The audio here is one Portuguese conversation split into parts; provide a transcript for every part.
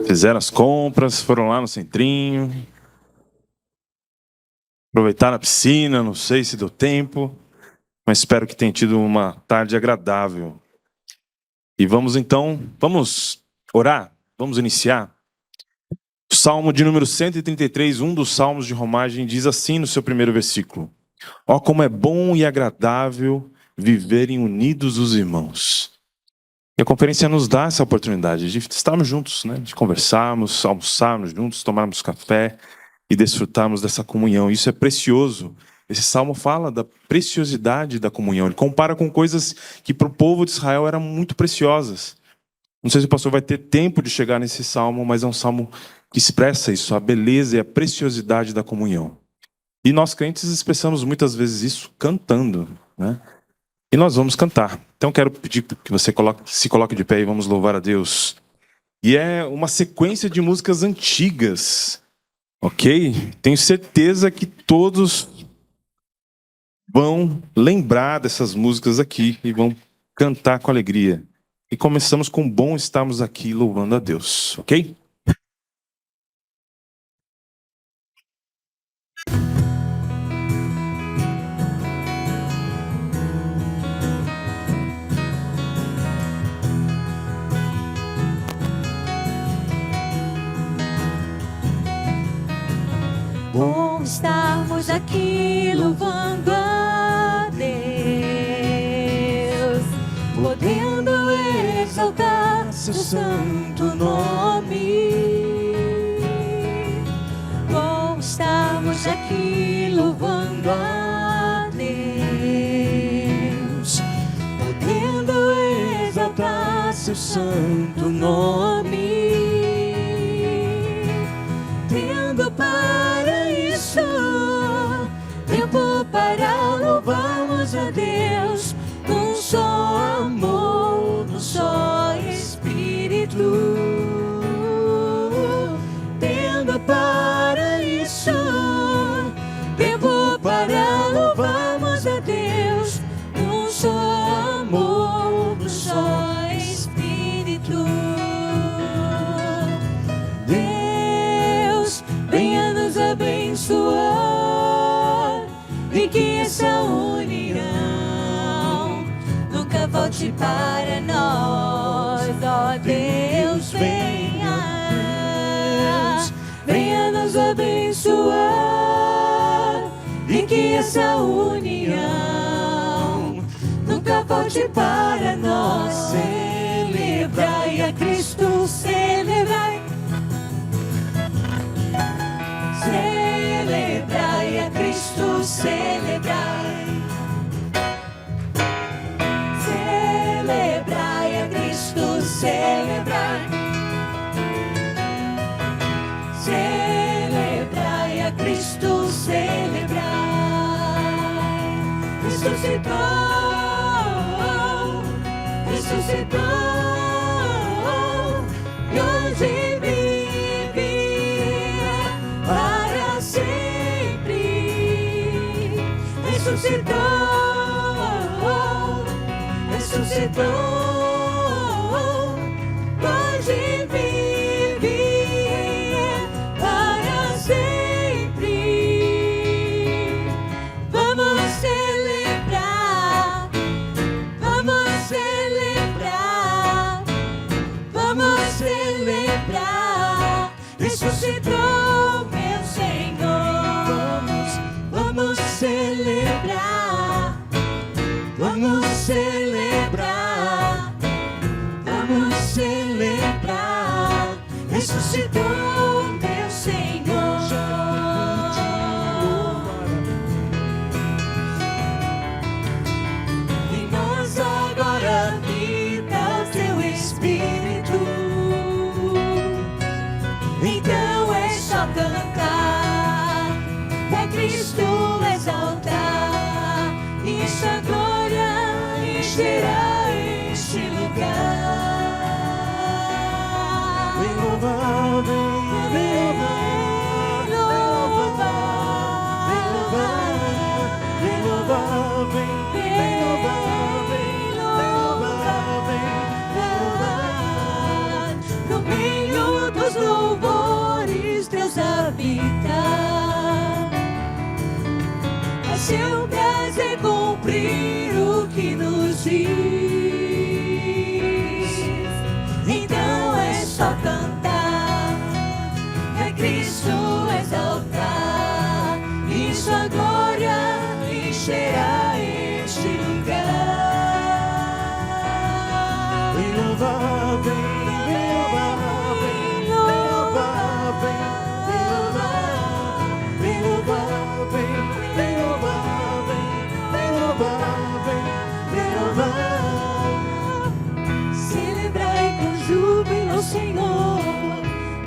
Fizeram as compras, foram lá no centrinho, aproveitaram a piscina, não sei se deu tempo, mas espero que tenha tido uma tarde agradável. E vamos orar, vamos iniciar. O Salmo de número 133, um dos salmos de romagem, diz assim no seu primeiro versículo: ó, como é bom e agradável viverem unidos os irmãos. E a conferência nos dá essa oportunidade de estarmos juntos, né? De conversarmos, almoçarmos juntos, tomarmos café e desfrutarmos dessa comunhão. Isso é precioso. Esse salmo fala da preciosidade da comunhão. Ele compara com coisas que para o povo de Israel eram muito preciosas. Não sei se o pastor vai ter tempo de chegar nesse salmo, mas é um salmo que expressa isso, a beleza e a preciosidade da comunhão. E nós crentes expressamos muitas vezes isso cantando, né? E nós vamos cantar. Então quero pedir que você se coloque de pé e vamos louvar a Deus. E é uma sequência de músicas antigas, ok? Tenho certeza que todos vão lembrar dessas músicas aqui e vão cantar com alegria. E começamos com bom estarmos aqui louvando a Deus, ok? Bom estarmos aqui louvando a Deus, podendo exaltar seu santo nome. Bom estarmos aqui louvando a Deus, podendo exaltar seu santo nome. Tendo para isso tempo para louvarmos a Deus, num só amor, num só Espírito. Tendo para isso tempo para louvarmos a Deus, num só amor, num só Espírito. Deus, venha nos abençoar e que essa união nunca volte para nós. Ó Deus, venha nos abençoar e que essa união nunca volte para nós. Celebrai a Cristo, celebrai. Celebrai a Cristo, celebrai. Celebrai a Cristo, celebrai. Celebrai a Cristo, celebrai. Ressuscitou, ressuscitou, e hoje vive para sempre. Ressuscitou, ressuscitou, hoje vive para sempre. Vamos celebrar, vamos celebrar, vamos celebrar. Ressuscitou, meu Senhor. Vamos celebrar, vamos celebrar, vamos celebrar. Ressuscitou, meu Senhor. Em nós agora habita teu Espírito. Então é só cantar, é Cristo exaltar, e sua glória encherá este lugar. Vem louvar, vem habitar. É seu prazer cumprir o que nos diz. Então é só cantar, é Cristo exaltar, e sua glória encherá este lugar. Vem louvar, vem louvar, vem louvar, vem louvar, vem louvar, vem louvar, vem louvar, vem louvar. Celebrai com júbilo ao Senhor,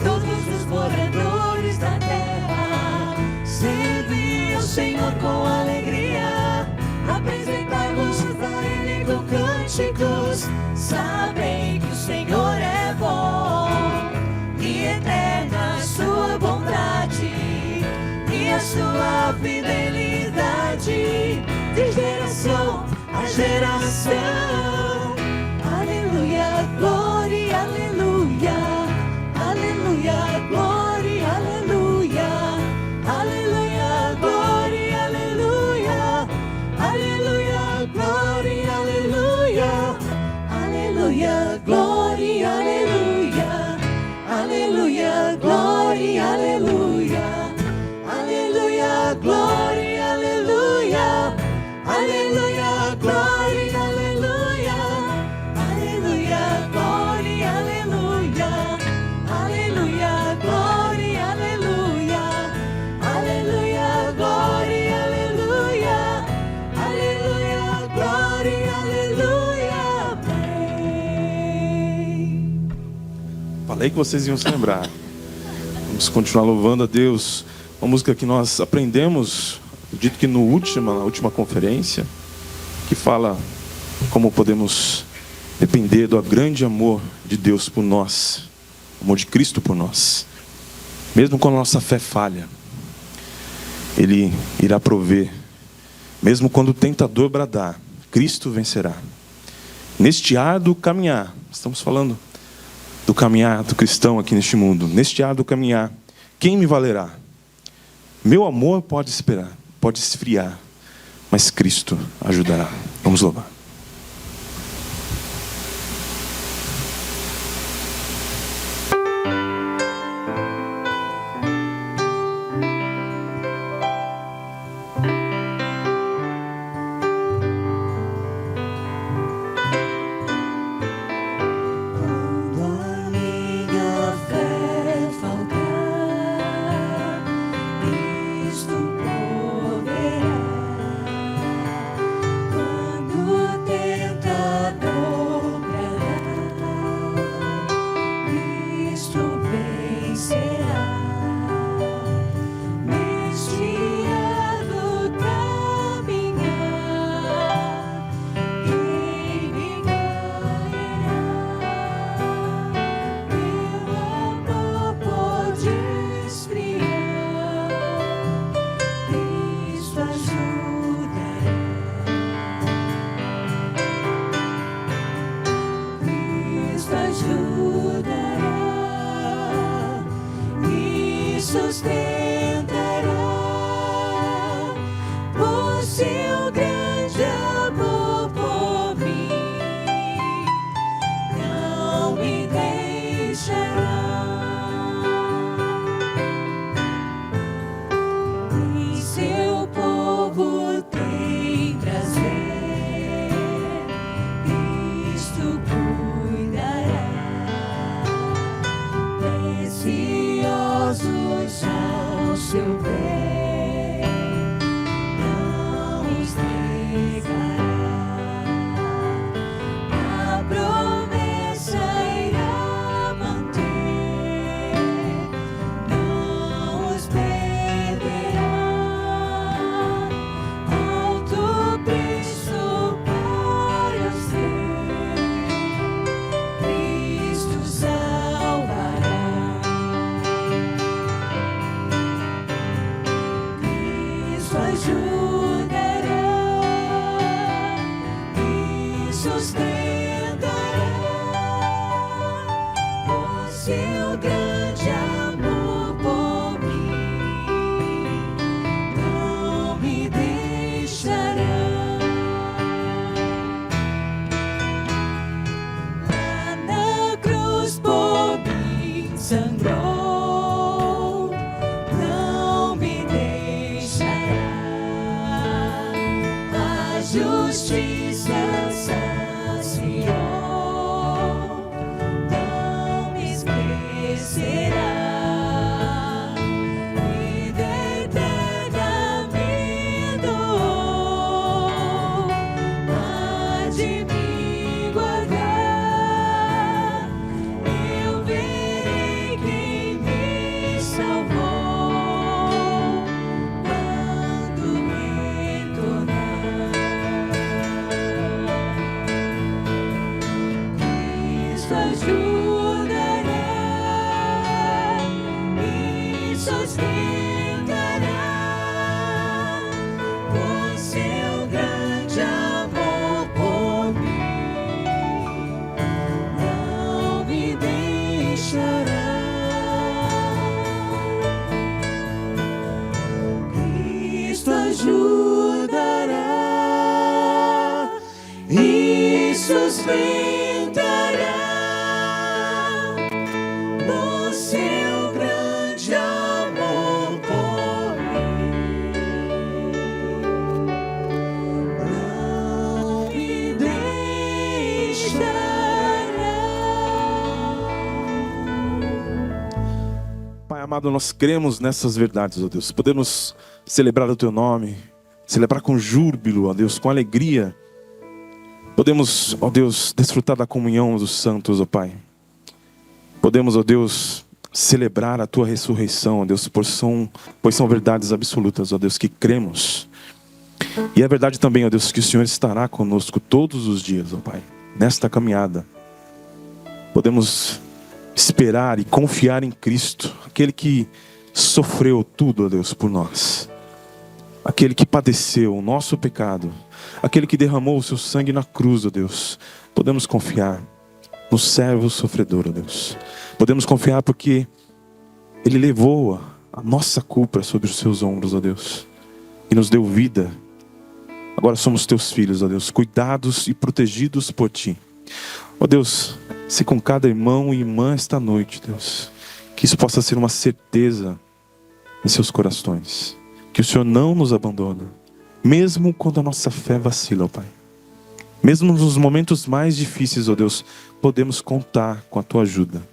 todos os moradores da terra. Servi ao Senhor com alegria, apresentai-vos a Ele com cânticos. Sabem que o Senhor é bom, e eterna a sua bondade, e a sua fidelidade, de geração a geração. Aleluia, glória, aleluia, aleluia, glória, aleluia, aleluia, glória, aleluia, aleluia, glória, aleluia, aleluia, glória, aleluia, aleluia, glória, aleluia, aleluia, glória, aleluia, aleluia, glória, aleluia, aleluia, glória, aleluia, aleluia, glória, aleluia, aleluia, glória, aleluia, aleluia, glória, aleluia, amém. Falei que vocês iam se lembrar. Vamos continuar louvando a Deus. Uma música que nós aprendemos, acredito que na última conferência, que fala como podemos depender do grande amor de Deus por nós, o amor de Cristo por nós. Mesmo quando a nossa fé falha, Ele irá prover. Mesmo quando o tentador bradar, Cristo vencerá. Neste árduo caminhar, estamos falando do caminhar do cristão aqui neste mundo. Neste árduo caminhar, quem me valerá? Meu amor pode esperar, pode esfriar, mas Cristo ajudará. Vamos louvar. Quando a minha fé faltar, Cristo proverá. Quando o tentador bradar, Cristo vencerá. Neste árduo caminhar, quem me guiará? Meu amor pode esfriar, Cristo ajudará. Cristo ajudará e sustentará por seu grande amor por mim. Não me deixará. Em seu povo tem prazer, Cristo cuidará. Preciosos ao seu bem, não os negará. A promessa irá manter, não os perderá. Alto preço para os ter, Cristo salvará. sustentará com seu grande amor por mim, não me deixará. Cristo ajudará e sustentará no seu grande amor por mim, não me deixará. Pai amado, nós cremos nessas verdades, ó Deus. Podemos celebrar o Teu nome, celebrar com júbilo, ó Deus, com alegria. Podemos, ó Deus, desfrutar da comunhão dos santos, ó Pai. Podemos, ó Deus, celebrar a Tua ressurreição, ó Deus, pois são verdades absolutas, ó Deus, que cremos. E é verdade também, ó Deus, que o Senhor estará conosco todos os dias, ó Pai, nesta caminhada. Podemos esperar e confiar em Cristo, aquele que sofreu tudo, ó Deus, por nós. Aquele que padeceu o nosso pecado, aquele que derramou o seu sangue na cruz, ó Deus. Podemos confiar no servo sofredor, ó Deus. Podemos confiar porque Ele levou a nossa culpa sobre os seus ombros, ó Deus, e nos deu vida. Agora somos Teus filhos, ó Deus, cuidados e protegidos por Ti. Ó Deus, se com cada irmão e irmã esta noite, Deus, que isso possa ser uma certeza em seus corações, que o Senhor não nos abandona, mesmo quando a nossa fé vacila, ó Pai. Mesmo nos momentos mais difíceis, ó Deus, podemos contar com a Tua ajuda.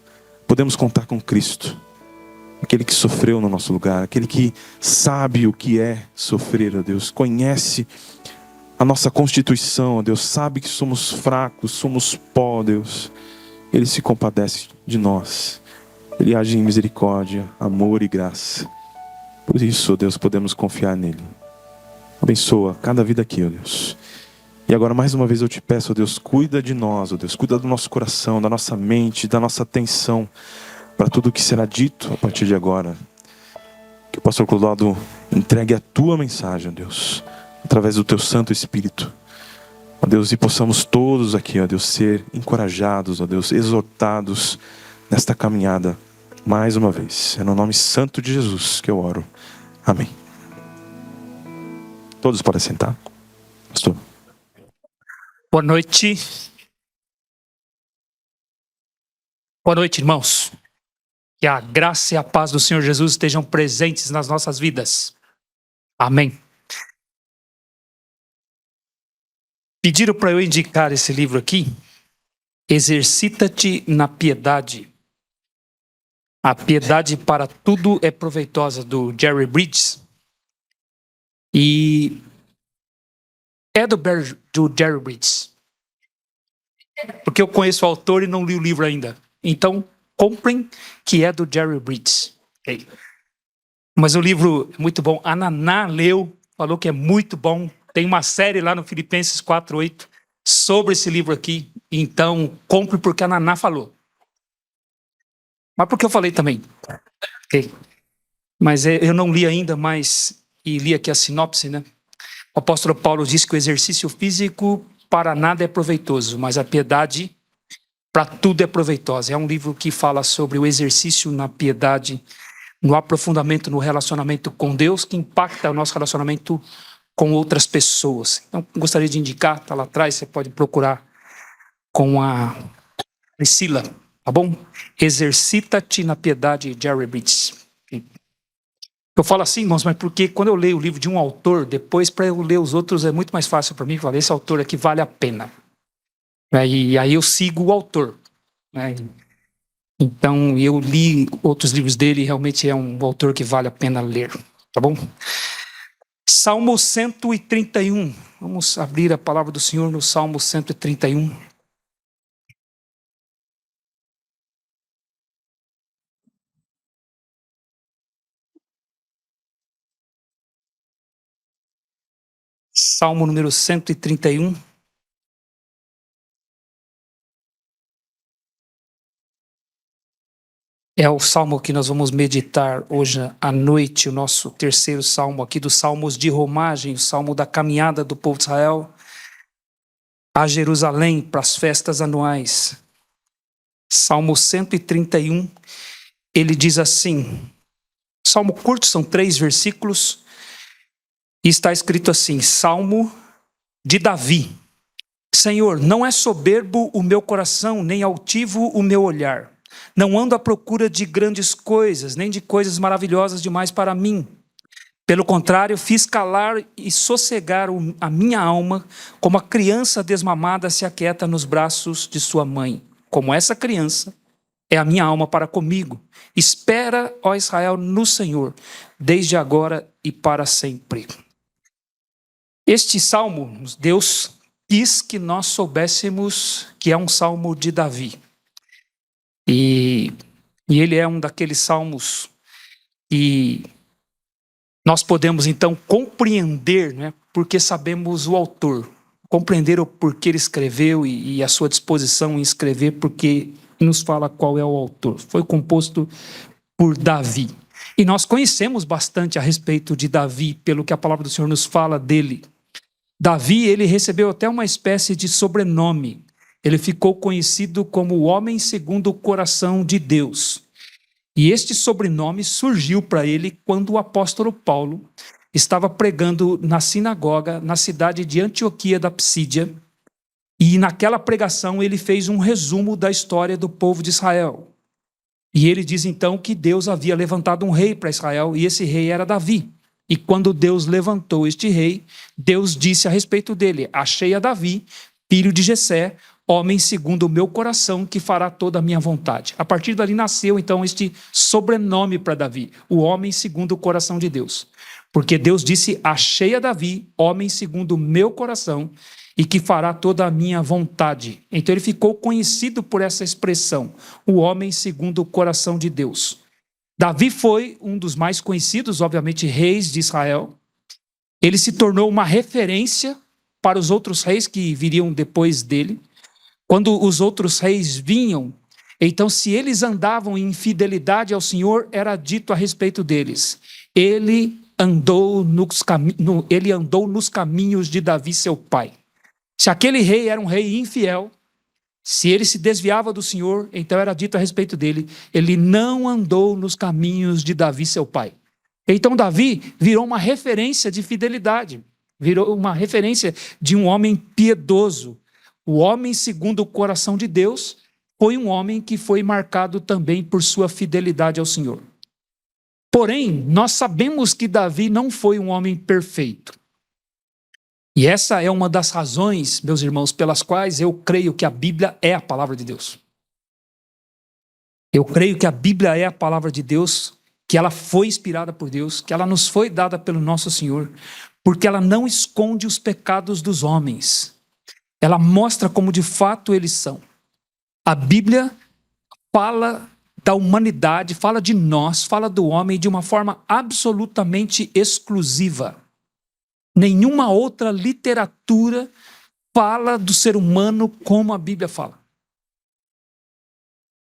Podemos contar com Cristo, aquele que sofreu no nosso lugar, aquele que sabe o que é sofrer, ó Deus, conhece a nossa constituição, ó Deus, sabe que somos fracos, somos pó, ó Deus. Ele se compadece de nós. Ele age em misericórdia, amor e graça. Por isso, ó Deus, podemos confiar nele. Abençoa cada vida aqui, ó Deus. E agora, mais uma vez, eu te peço, ó Deus, cuida de nós, ó Deus. Cuida do nosso coração, da nossa mente, da nossa atenção, para tudo o que será dito a partir de agora. Que o pastor Clodoaldo entregue a Tua mensagem, ó Deus, através do Teu Santo Espírito. Ó Deus, e possamos todos aqui, ó Deus, ser encorajados, ó Deus, exortados nesta caminhada. Mais uma vez, é no nome santo de Jesus que eu oro. Amém. Todos podem sentar. Pastor. Boa noite. Boa noite, irmãos. Que a graça e a paz do Senhor Jesus estejam presentes nas nossas vidas. Amém. Pediram para eu indicar esse livro aqui, Exercita-te na Piedade. A piedade para tudo é proveitosa, do Jerry Bridges. E é do Jerry Bridges. Porque eu conheço o autor e não li o livro ainda. Então, comprem, que é do Jerry Bridges. Okay. Mas o livro é muito bom. A Naná leu, falou que é muito bom. Tem uma série lá no Filipenses 4:8 sobre esse livro aqui. Então, compre porque a Naná falou. Mas porque eu falei também. Okay. Mas eu não li ainda, e li aqui a sinopse, né? O apóstolo Paulo diz que o exercício físico para nada é proveitoso, mas a piedade para tudo é proveitosa. É um livro que fala sobre o exercício na piedade, no aprofundamento no relacionamento com Deus, que impacta o nosso relacionamento com outras pessoas. Então, gostaria de indicar, está lá atrás, você pode procurar com a Priscila, tá bom? Exercita-te na piedade, Jerry Bridges. Eu falo assim, irmãos, mas porque quando eu leio o livro de um autor, depois para eu ler os outros é muito mais fácil para mim. Falar, esse autor aqui vale a pena. E aí eu sigo o autor. Né? Então eu li outros livros dele e realmente é um autor que vale a pena ler. Tá bom? Salmo 131. Vamos abrir a palavra do Senhor no Salmo 131. Salmo número 131. É o salmo que nós vamos meditar hoje à noite, o nosso terceiro salmo aqui dos salmos de romagem, o salmo da caminhada do povo de Israel a Jerusalém para as festas anuais. Salmo 131, ele diz assim, salmo curto, são 3 versículos, e está escrito assim, Salmo de Davi. Senhor, não é soberbo o meu coração, nem altivo o meu olhar. Não ando à procura de grandes coisas, nem de coisas maravilhosas demais para mim. Pelo contrário, fiz calar e sossegar a minha alma, como a criança desmamada se aquieta nos braços de sua mãe. Como essa criança é a minha alma para comigo. Espera, ó Israel, no Senhor, desde agora e para sempre. Este salmo, Deus quis que nós soubéssemos que é um salmo de Davi. E ele é um daqueles salmos que nós podemos então compreender, né, porque sabemos o autor, compreender o porquê ele escreveu e a sua disposição em escrever, porque nos fala qual é o autor. Foi composto por Davi. E nós conhecemos bastante a respeito de Davi, pelo que a palavra do Senhor nos fala dele. Davi, ele recebeu até uma espécie de sobrenome. Ele ficou conhecido como o homem segundo o coração de Deus. E este sobrenome surgiu para ele quando o apóstolo Paulo estava pregando na sinagoga, na cidade de Antioquia da Psídia. E naquela pregação ele fez um resumo da história do povo de Israel. E ele diz então que Deus havia levantado um rei para Israel e esse rei era Davi. E quando Deus levantou este rei, Deus disse a respeito dele, achei a Davi, filho de Jessé, homem segundo o meu coração, que fará toda a minha vontade. A partir dali nasceu, então, este sobrenome para Davi, o homem segundo o coração de Deus. Porque Deus disse, achei a Davi, homem segundo o meu coração, e que fará toda a minha vontade. Então ele ficou conhecido por essa expressão, o homem segundo o coração de Deus. Davi foi um dos mais conhecidos, obviamente, reis de Israel. Ele se tornou uma referência para os outros reis que viriam depois dele. Quando os outros reis vinham, então se eles andavam em fidelidade ao Senhor, era dito a respeito deles. Ele andou nos caminhos de Davi, seu pai. Se aquele rei era um rei infiel, se ele se desviava do Senhor, então era dito a respeito dele, ele não andou nos caminhos de Davi, seu pai. Então Davi virou uma referência de fidelidade, virou uma referência de um homem piedoso. O homem segundo o coração de Deus foi um homem que foi marcado também por sua fidelidade ao Senhor. Porém, nós sabemos que Davi não foi um homem perfeito. E essa é uma das razões, meus irmãos, pelas quais eu creio que a Bíblia é a palavra de Deus. Eu creio que a Bíblia é a palavra de Deus, que ela foi inspirada por Deus, que ela nos foi dada pelo nosso Senhor, porque ela não esconde os pecados dos homens. Ela mostra como de fato eles são. A Bíblia fala da humanidade, fala de nós, fala do homem de uma forma absolutamente exclusiva. Nenhuma outra literatura fala do ser humano como a Bíblia fala.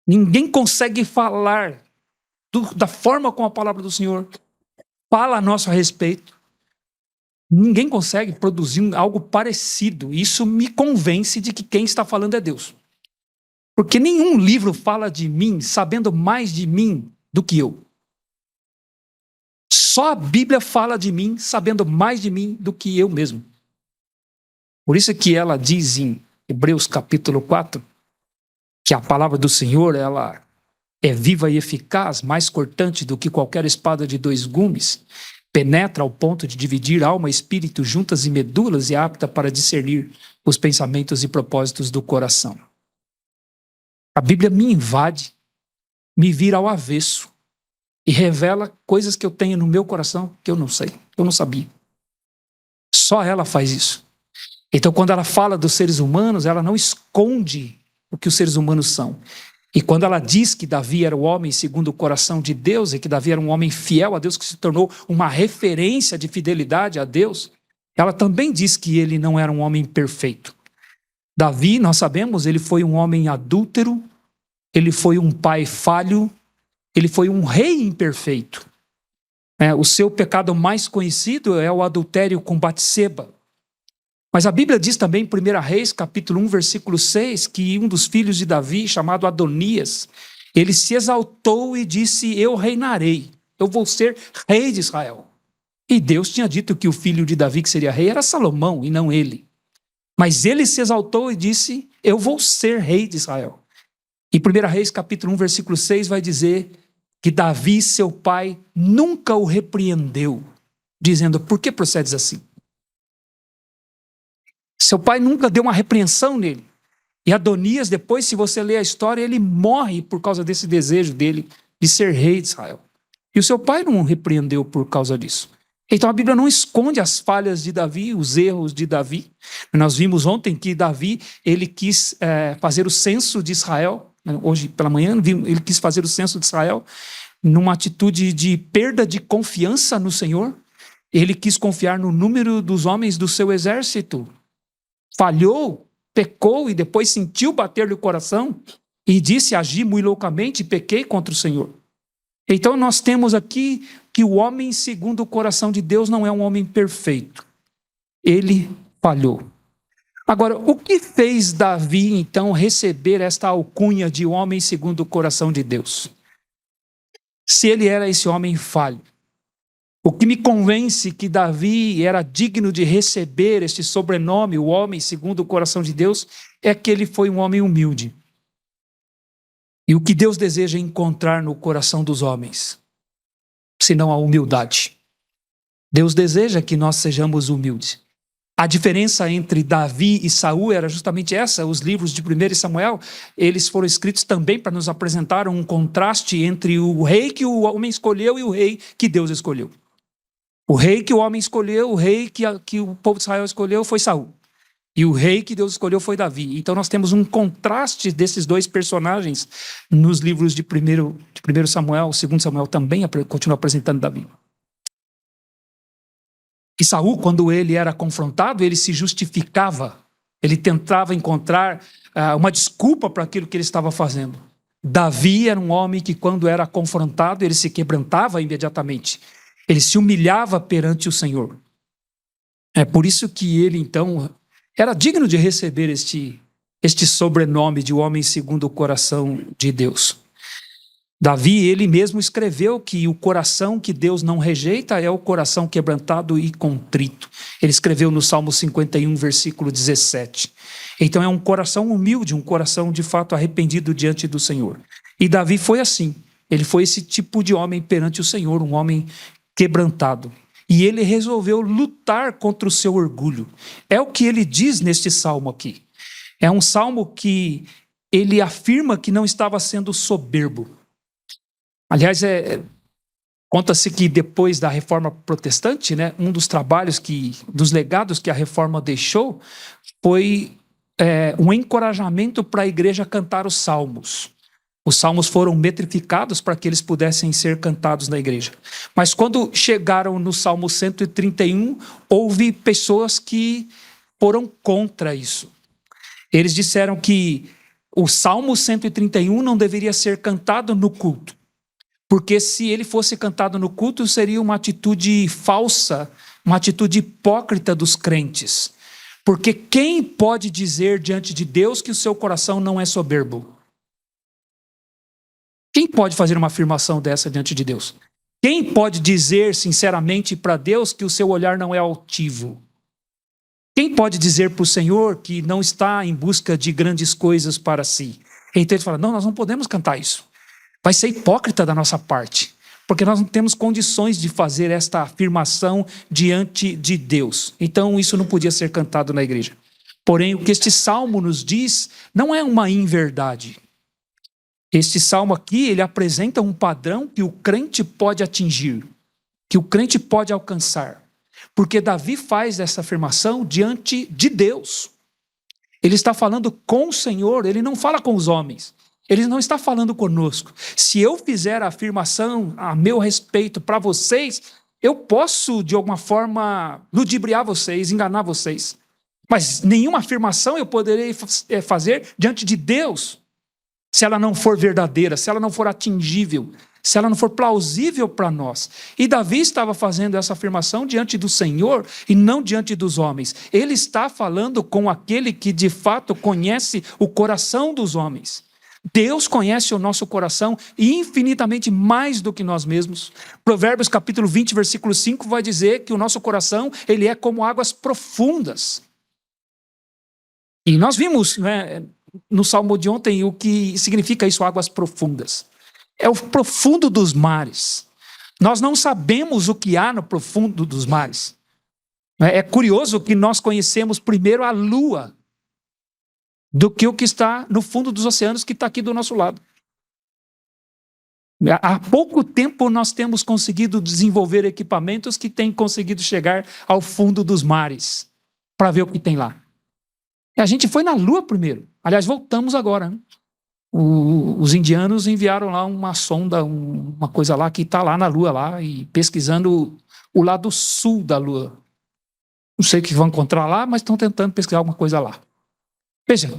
Ninguém consegue falar da forma como a palavra do Senhor fala a nosso respeito. Ninguém consegue produzir algo parecido. Isso me convence de que quem está falando é Deus. Porque nenhum livro fala de mim sabendo mais de mim do que eu. Só a Bíblia fala de mim sabendo mais de mim do que eu mesmo. Por isso que ela diz em Hebreus capítulo 4, que a palavra do Senhor, ela é viva e eficaz, mais cortante do que qualquer espada de 2 gumes, penetra ao ponto de dividir alma e espírito, juntas e medulas, e é apta para discernir os pensamentos e propósitos do coração. A Bíblia me invade, me vira ao avesso, e revela coisas que eu tenho no meu coração que eu não sei, eu não sabia. Só ela faz isso. Então, quando ela fala dos seres humanos, ela não esconde o que os seres humanos são. E quando ela diz que Davi era o homem segundo o coração de Deus, e que Davi era um homem fiel a Deus, que se tornou uma referência de fidelidade a Deus, ela também diz que ele não era um homem perfeito. Davi, nós sabemos, ele foi um homem adúltero, ele foi um pai falho, Ele foi um rei imperfeito. O seu pecado mais conhecido é o adultério com Batseba. Mas a Bíblia diz também em 1 Reis, capítulo 1, versículo 6, que um dos filhos de Davi, chamado Adonias, ele se exaltou e disse: eu reinarei, eu vou ser rei de Israel. E Deus tinha dito que o filho de Davi que seria rei era Salomão e não ele. Mas ele se exaltou e disse: eu vou ser rei de Israel. E 1 Reis, capítulo 1, versículo 6, vai dizer que Davi, seu pai, nunca o repreendeu, dizendo: por que procedes assim? Seu pai nunca deu uma repreensão nele. E Adonias, depois, se você ler a história, ele morre por causa desse desejo dele de ser rei de Israel. E o seu pai não o repreendeu por causa disso. Então a Bíblia não esconde as falhas de Davi, os erros de Davi. Nós vimos ontem que Davi, ele quis fazer o censo de Israel. Hoje pela manhã, ele quis fazer o censo de Israel numa atitude de perda de confiança no Senhor. Ele quis confiar no número dos homens do seu exército. Falhou, pecou e depois sentiu bater-lhe o coração e disse: agi muito loucamente e pequei contra o Senhor. Então nós temos aqui que o homem segundo o coração de Deus não é um homem perfeito. Ele falhou. Agora, o que fez Davi então receber esta alcunha de homem segundo o coração de Deus? Se ele era esse homem falho. O que me convence que Davi era digno de receber este sobrenome, o homem segundo o coração de Deus, é que ele foi um homem humilde. E o que Deus deseja encontrar no coração dos homens, senão a humildade. Deus deseja que nós sejamos humildes. A diferença entre Davi e Saul era justamente essa. Os livros de 1 Samuel, eles foram escritos também para nos apresentar um contraste entre o rei que o homem escolheu e o rei que Deus escolheu. O rei que o homem escolheu, o rei que o povo de Israel escolheu foi Saul. E o rei que Deus escolheu foi Davi. Então nós temos um contraste desses dois personagens nos livros de 1 Samuel, 2 Samuel também continua apresentando Davi. E Saul, quando ele era confrontado, ele se justificava. Ele tentava encontrar uma desculpa para aquilo que ele estava fazendo. Davi era um homem que, quando era confrontado, ele se quebrantava imediatamente. Ele se humilhava perante o Senhor. É por isso que ele, então, era digno de receber este sobrenome de homem segundo o coração de Deus. Davi, ele mesmo escreveu que o coração que Deus não rejeita é o coração quebrantado e contrito. Ele escreveu no Salmo 51, versículo 17. Então é um coração humilde, um coração de fato arrependido diante do Senhor. E Davi foi assim. Ele foi esse tipo de homem perante o Senhor, um homem quebrantado. E ele resolveu lutar contra o seu orgulho. É o que ele diz neste salmo aqui. É um salmo que ele afirma que não estava sendo soberbo. Aliás, conta-se que depois da Reforma Protestante, um dos trabalhos, dos legados que a Reforma deixou, foi um encorajamento para a igreja cantar os salmos. Os salmos foram metrificados para que eles pudessem ser cantados na igreja. Mas quando chegaram no Salmo 131, houve pessoas que foram contra isso. Eles disseram que o Salmo 131 não deveria ser cantado no culto, porque se ele fosse cantado no culto, seria uma atitude falsa, uma atitude hipócrita dos crentes. Porque quem pode dizer diante de Deus que o seu coração não é soberbo? Quem pode fazer uma afirmação dessa diante de Deus? Quem pode dizer sinceramente para Deus que o seu olhar não é altivo? Quem pode dizer para o Senhor que não está em busca de grandes coisas para si? Então ele fala: não, nós não podemos cantar isso. Vai ser hipócrita da nossa parte, porque nós não temos condições de fazer esta afirmação diante de Deus. Então isso não podia ser cantado na igreja. Porém, o que este salmo nos diz não é uma inverdade. Este salmo aqui, ele apresenta um padrão que o crente pode atingir, que o crente pode alcançar. Porque Davi faz essa afirmação diante de Deus. Ele está falando com o Senhor, ele não fala com os homens. Ele não está falando conosco. Se eu fizer a afirmação a meu respeito para vocês, eu posso, de alguma forma, ludibriar vocês, enganar vocês. Mas nenhuma afirmação eu poderei fazer diante de Deus, se ela não for verdadeira, se ela não for atingível, se ela não for plausível para nós. E Davi estava fazendo essa afirmação diante do Senhor e não diante dos homens. Ele está falando com aquele que de fato conhece o coração dos homens. Deus conhece o nosso coração infinitamente mais do que nós mesmos. Provérbios capítulo 20, versículo 5 vai dizer que o nosso coração ele é como águas profundas. E nós vimos, né, no Salmo de ontem o que significa isso, águas profundas. É o profundo dos mares. Nós não sabemos o que há no profundo dos mares. É curioso que nós conhecemos primeiro a lua do que o que está no fundo dos oceanos, que está aqui do nosso lado. Há pouco tempo nós temos conseguido desenvolver equipamentos que têm conseguido chegar ao fundo dos mares para ver o que tem lá. E a gente foi na lua primeiro. Aliás, voltamos agora, né? Os indianos enviaram lá uma sonda, uma coisa lá que está lá na lua, lá, e pesquisando o lado sul da lua. Não sei o que vão encontrar lá, mas estão tentando pesquisar alguma coisa lá. Veja,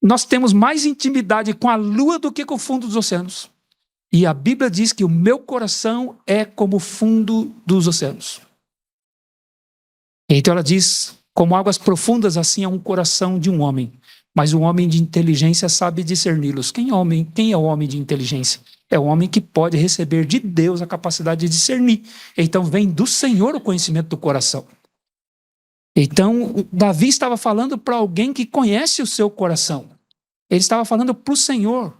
nós temos mais intimidade com a lua do que com o fundo dos oceanos. E a Bíblia diz que o meu coração é como o fundo dos oceanos. Então ela diz, como águas profundas, assim é um coração de um homem. Mas o homem de inteligência sabe discerni-los. Quem é o homem de inteligência? É o homem que pode receber de Deus a capacidade de discernir. Então vem do Senhor o conhecimento do coração. Então Davi estava falando para alguém que conhece o seu coração. Ele estava falando para o Senhor.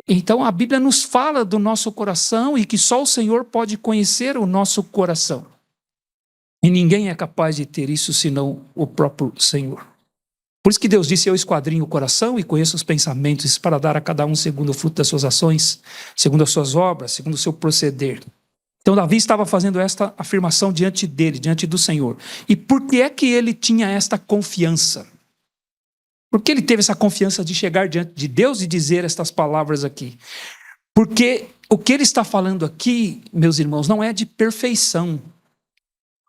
Então a Bíblia nos fala do nosso coração e que só o Senhor pode conhecer o nosso coração. E ninguém é capaz de ter isso senão o próprio Senhor. Por isso que Deus disse, eu esquadrinho o coração e conheço os pensamentos para dar a cada um segundo o fruto das suas ações, segundo as suas obras, segundo o seu proceder. Então Davi estava fazendo esta afirmação diante dele, diante do Senhor. E por que é que ele tinha esta confiança? Por que ele teve essa confiança de chegar diante de Deus e dizer estas palavras aqui? Porque o que ele está falando aqui, meus irmãos, não é de perfeição.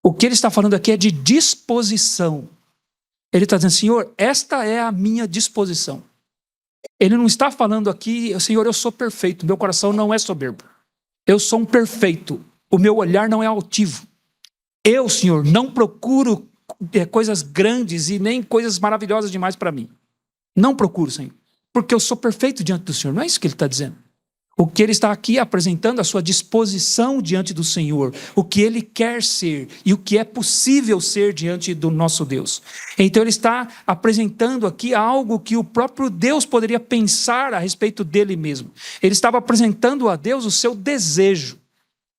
O que ele está falando aqui é de disposição. Ele está dizendo, Senhor, esta é a minha disposição. Ele não está falando aqui, Senhor, eu sou perfeito, meu coração não é soberbo. Eu sou um perfeito, o meu olhar não é altivo. Eu, Senhor, não procuro coisas grandes e nem coisas maravilhosas demais para mim. Não procuro, Senhor, porque eu sou perfeito diante do Senhor. Não é isso que ele está dizendo. O que ele está aqui apresentando a sua disposição diante do Senhor, o que ele quer ser e o que é possível ser diante do nosso Deus. Então ele está apresentando aqui algo que o próprio Deus poderia pensar a respeito dele mesmo. Ele estava apresentando a Deus o seu desejo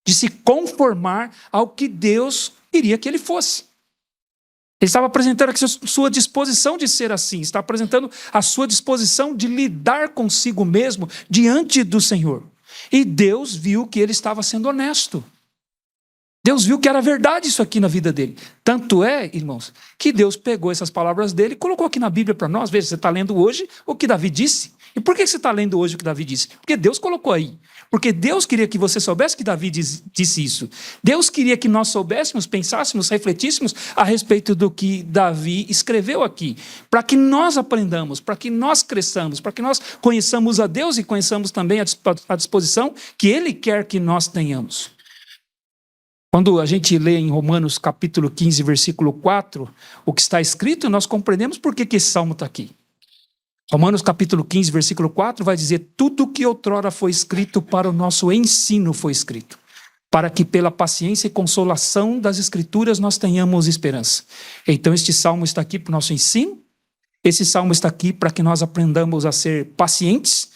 de se conformar ao que Deus queria que ele fosse. Ele estava apresentando a sua disposição de ser assim, está apresentando a sua disposição de lidar consigo mesmo diante do Senhor. E Deus viu que ele estava sendo honesto. Deus viu que era verdade isso aqui na vida dele. Tanto é, irmãos, que Deus pegou essas palavras dele e colocou aqui na Bíblia para nós. Veja, você está lendo hoje o que Davi disse. E por que você está lendo hoje o que Davi disse? Porque Deus colocou aí. Porque Deus queria que você soubesse que Davi disse isso. Deus queria que nós soubéssemos, pensássemos, refletíssemos a respeito do que Davi escreveu aqui. Para que nós aprendamos, para que nós cresçamos, para que nós conheçamos a Deus e conheçamos também a disposição que Ele quer que nós tenhamos. Quando a gente lê em Romanos capítulo 15, versículo 4, o que está escrito, nós compreendemos por que esse salmo está aqui. Romanos capítulo 15, versículo 4 vai dizer, tudo que outrora foi escrito para o nosso ensino foi escrito, para que pela paciência e consolação das escrituras nós tenhamos esperança. Então este salmo está aqui para o nosso ensino, esse salmo está aqui para que nós aprendamos a ser pacientes,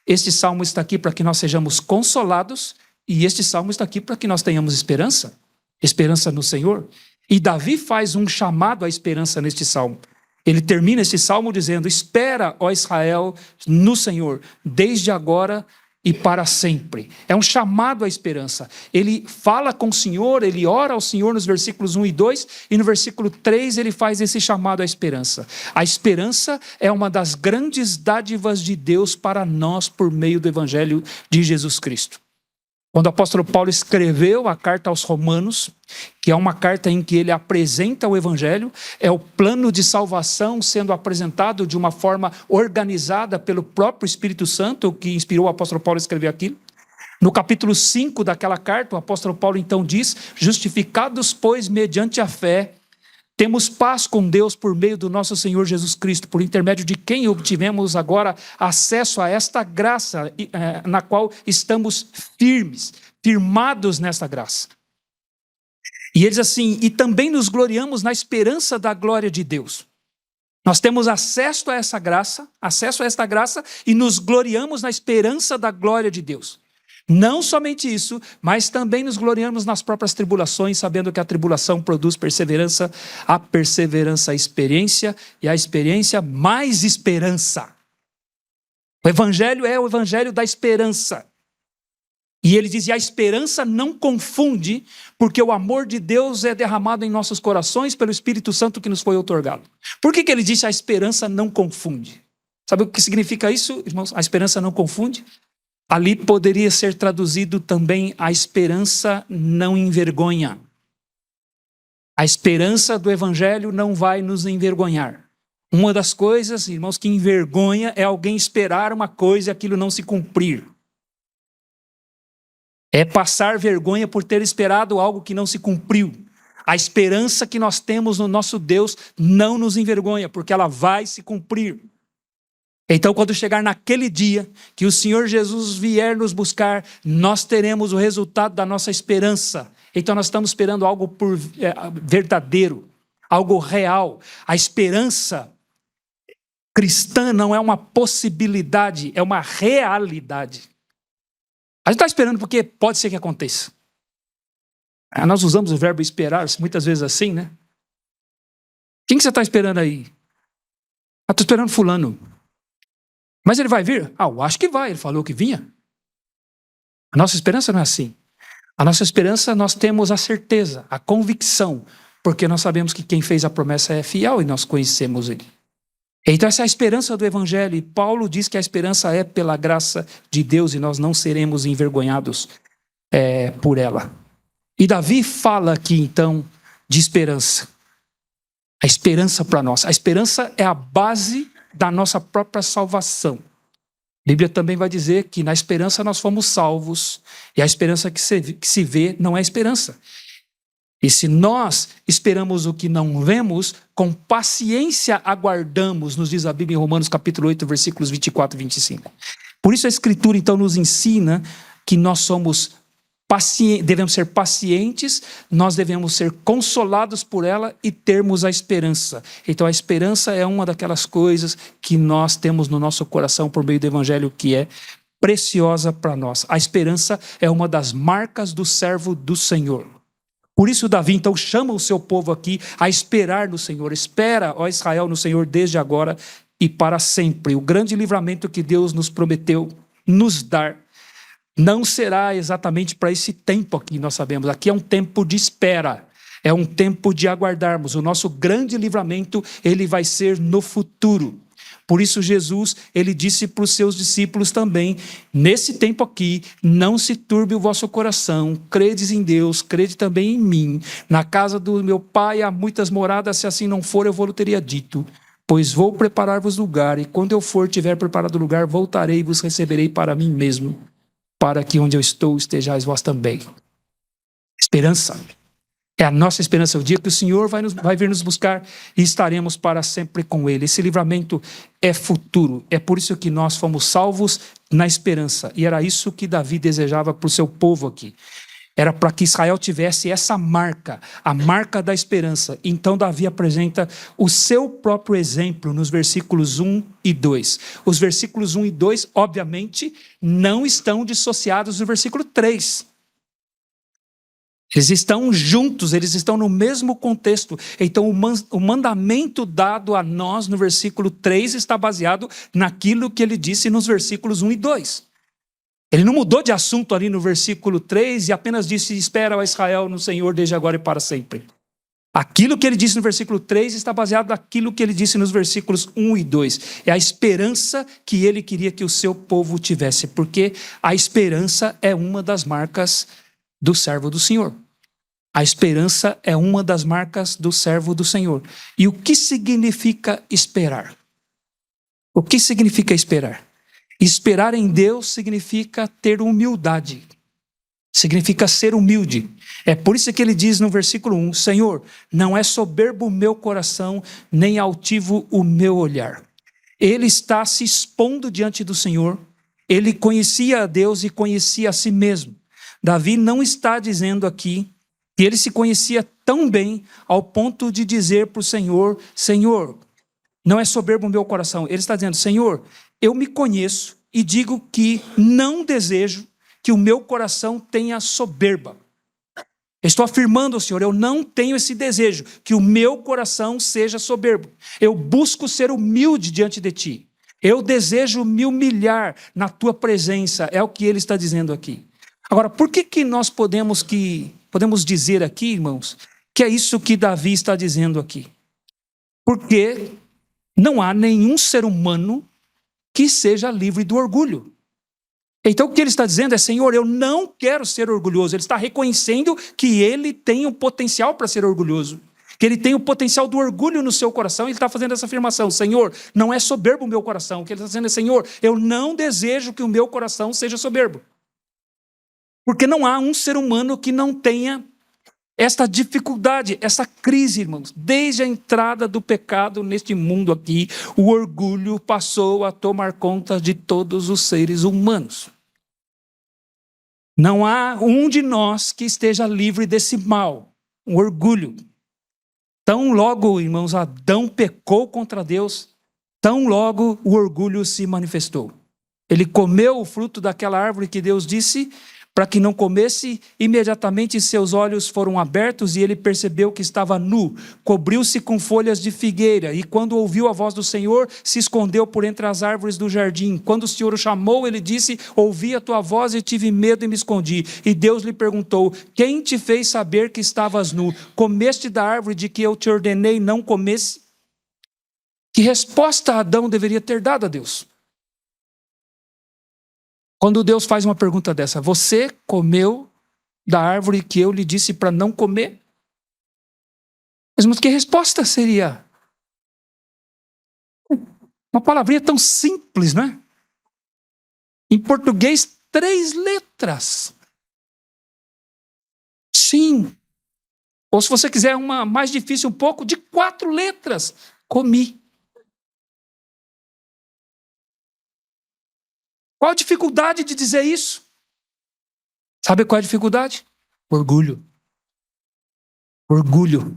este salmo está aqui para que nós sejamos consolados, e este salmo está aqui para que nós tenhamos esperança, esperança no Senhor. E Davi faz um chamado à esperança neste salmo. Ele termina este salmo dizendo, espera, ó Israel, no Senhor, desde agora e para sempre. É um chamado à esperança. Ele fala com o Senhor, ele ora ao Senhor nos versículos 1 e 2, e no versículo 3 ele faz esse chamado à esperança. A esperança é uma das grandes dádivas de Deus para nós por meio do Evangelho de Jesus Cristo. Quando o apóstolo Paulo escreveu a carta aos Romanos, que é uma carta em que ele apresenta o Evangelho, é o plano de salvação sendo apresentado de uma forma organizada pelo próprio Espírito Santo, que inspirou o apóstolo Paulo a escrever aquilo. No capítulo 5 daquela carta, o apóstolo Paulo então diz: justificados, pois, mediante a fé, temos paz com Deus por meio do nosso Senhor Jesus Cristo, por intermédio de quem obtivemos agora acesso a esta graça, na qual estamos firmados nesta graça. E ele diz assim: e também nos gloriamos na esperança da glória de Deus. Nós temos acesso a esta graça e nos gloriamos na esperança da glória de Deus. Não somente isso, mas também nos gloriamos nas próprias tribulações, sabendo que a tribulação produz perseverança, a perseverança a experiência, e a experiência mais esperança. O evangelho é o evangelho da esperança. E ele diz: e a esperança não confunde, porque o amor de Deus é derramado em nossos corações pelo Espírito Santo que nos foi outorgado. Por que ele disse: a esperança não confunde? Sabe o que significa isso, irmãos? A esperança não confunde? Ali poderia ser traduzido também: a esperança não envergonha. A esperança do evangelho não vai nos envergonhar. Uma das coisas, irmãos, que envergonha é alguém esperar uma coisa e aquilo não se cumprir. É passar vergonha por ter esperado algo que não se cumpriu. A esperança que nós temos no nosso Deus não nos envergonha, porque ela vai se cumprir. Então, quando chegar naquele dia que o Senhor Jesus vier nos buscar, nós teremos o resultado da nossa esperança. Então, nós estamos esperando algo verdadeiro, algo real. A esperança cristã não é uma possibilidade, é uma realidade. A gente está esperando porque pode ser que aconteça. Nós usamos o verbo esperar muitas vezes assim, né? Quem que você está esperando aí? Estou esperando fulano. Mas ele vai vir? Eu acho que vai, ele falou que vinha. A nossa esperança não é assim. A nossa esperança, nós temos a certeza, a convicção, porque nós sabemos que quem fez a promessa é fiel e nós conhecemos ele. Então essa é a esperança do evangelho, e Paulo diz que a esperança é pela graça de Deus e nós não seremos envergonhados por ela. E Davi fala aqui então de esperança. A esperança para nós. A esperança é a base da nossa própria salvação. A Bíblia também vai dizer que na esperança nós fomos salvos, e a esperança que se vê não é esperança. E se nós esperamos o que não vemos, com paciência aguardamos, nos diz a Bíblia em Romanos capítulo 8, versículos 24 e 25. Por isso a Escritura então nos ensina que nós devemos ser pacientes, nós devemos ser consolados por ela e termos a esperança. Então a esperança é uma daquelas coisas que nós temos no nosso coração por meio do Evangelho que é preciosa para nós. A esperança é uma das marcas do servo do Senhor. Por isso Davi então chama o seu povo aqui a esperar no Senhor. Espera, ó Israel, no Senhor desde agora e para sempre. O grande livramento que Deus nos prometeu nos dar não será exatamente para esse tempo aqui, nós sabemos. Aqui é um tempo de espera, é um tempo de aguardarmos. O nosso grande livramento, ele vai ser no futuro. Por isso Jesus, ele disse para os seus discípulos também: nesse tempo aqui, não se turbe o vosso coração, credes em Deus, crede também em mim. Na casa do meu Pai há muitas moradas, se assim não for, eu vou-lhe teria dito. Pois vou preparar-vos lugar, e quando eu for, tiver preparado lugar, voltarei e vos receberei para mim mesmo, para que onde eu estou estejais vós também. Esperança. É a nossa esperança, o dia que o Senhor vai vir nos buscar e estaremos para sempre com Ele. Esse livramento é futuro. É por isso que nós fomos salvos na esperança. E era isso que Davi desejava para o seu povo aqui. Era para que Israel tivesse essa marca, a marca da esperança. Então Davi apresenta o seu próprio exemplo nos versículos 1 e 2. Os versículos 1 e 2, obviamente, não estão dissociados do versículo 3. Eles estão juntos, eles estão no mesmo contexto. Então o mandamento dado a nós no versículo 3 está baseado naquilo que ele disse nos versículos 1 e 2. Ele não mudou de assunto ali no versículo 3 e apenas disse: espera, ó Israel, no Senhor desde agora e para sempre. Aquilo que ele disse no versículo 3 está baseado naquilo que ele disse nos versículos 1 e 2. É a esperança que ele queria que o seu povo tivesse, porque a esperança é uma das marcas do servo do Senhor. A esperança é uma das marcas do servo do Senhor. E o que significa esperar? O que significa esperar? Esperar em Deus significa ter humildade. Significa ser humilde. É por isso que ele diz no versículo 1, Senhor, não é soberbo o meu coração, nem altivo o meu olhar. Ele está se expondo diante do Senhor. Ele conhecia a Deus e conhecia a si mesmo. Davi não está dizendo aqui que ele se conhecia tão bem ao ponto de dizer para o Senhor, Senhor, não é soberbo o meu coração. Ele está dizendo, Senhor, eu me conheço e digo que não desejo que o meu coração tenha soberba. Estou afirmando ao Senhor, eu não tenho esse desejo, que o meu coração seja soberbo. Eu busco ser humilde diante de Ti. Eu desejo me humilhar na Tua presença, é o que ele está dizendo aqui. Agora, por que nós podemos dizer aqui, irmãos, que é isso que Davi está dizendo aqui? Porque não há nenhum ser humano que seja livre do orgulho. Então o que ele está dizendo é, Senhor, eu não quero ser orgulhoso. Ele está reconhecendo que ele tem um potencial para ser orgulhoso. Que ele tem o potencial do orgulho no seu coração. Ele está fazendo essa afirmação, Senhor, não é soberbo o meu coração. O que ele está dizendo é, Senhor, eu não desejo que o meu coração seja soberbo. Porque não há um ser humano que não tenha esta dificuldade, essa crise, irmãos. Desde a entrada do pecado neste mundo aqui, o orgulho passou a tomar conta de todos os seres humanos. Não há um de nós que esteja livre desse mal, um orgulho. Tão logo, irmãos, Adão pecou contra Deus, tão logo o orgulho se manifestou. Ele comeu o fruto daquela árvore que Deus disse para que não comesse, imediatamente seus olhos foram abertos e ele percebeu que estava nu, cobriu-se com folhas de figueira e quando ouviu a voz do Senhor, se escondeu por entre as árvores do jardim. Quando o Senhor o chamou, ele disse, ouvi a tua voz e tive medo e me escondi. E Deus lhe perguntou, quem te fez saber que estavas nu? Comeste da árvore de que eu te ordenei não comesse? Que resposta Adão deveria ter dado a Deus? Quando Deus faz uma pergunta dessa, você comeu da árvore que eu lhe disse para não comer? Mas que resposta seria? Uma palavrinha tão simples, não é? Em português, 3 letras. Sim. Ou se você quiser uma mais difícil um pouco, de 4 letras. Comi. Qual a dificuldade de dizer isso? Sabe qual é a dificuldade? Orgulho. Orgulho.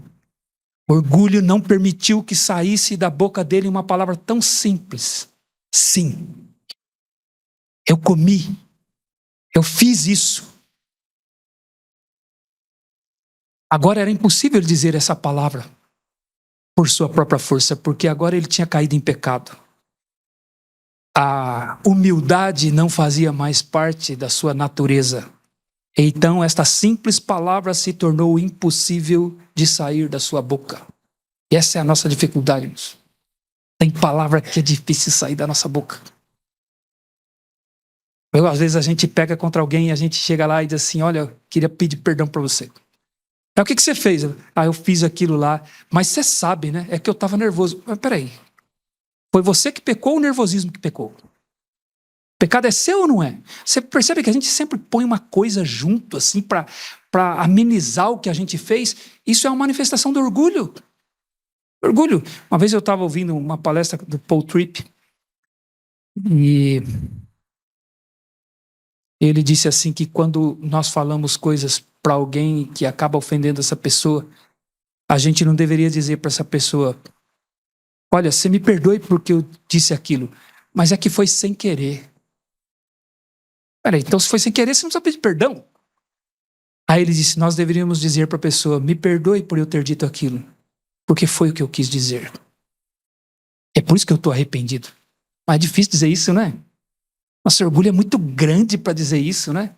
Orgulho não permitiu que saísse da boca dele uma palavra tão simples. Sim. Eu comi. Eu fiz isso. Agora era impossível dizer essa palavra por sua própria força, porque agora ele tinha caído em pecado. A humildade não fazia mais parte da sua natureza. Então, esta simples palavra se tornou impossível de sair da sua boca. E essa é a nossa dificuldade, irmãos. Tem palavra que é difícil sair da nossa boca. Às vezes a gente pega contra alguém e a gente chega lá e diz assim, olha, eu queria pedir perdão para você. O que você fez? Eu fiz aquilo lá. Mas você sabe, né? É que eu estava nervoso. Mas peraí. Foi você que pecou ou o nervosismo que pecou? O pecado é seu ou não é? Você percebe que a gente sempre põe uma coisa junto, assim, para amenizar o que a gente fez? Isso é uma manifestação do orgulho. Orgulho. Uma vez eu estava ouvindo uma palestra do Paul Tripp e ele disse assim que quando nós falamos coisas para alguém que acaba ofendendo essa pessoa, a gente não deveria dizer para essa pessoa, olha, você me perdoe porque eu disse aquilo, mas é que foi sem querer. Peraí, então se foi sem querer, você não precisa pedir perdão. Aí ele disse, nós deveríamos dizer para a pessoa, me perdoe por eu ter dito aquilo, porque foi o que eu quis dizer. É por isso que eu estou arrependido. Mas é difícil dizer isso, né? Nosso orgulho é muito grande para dizer isso, né?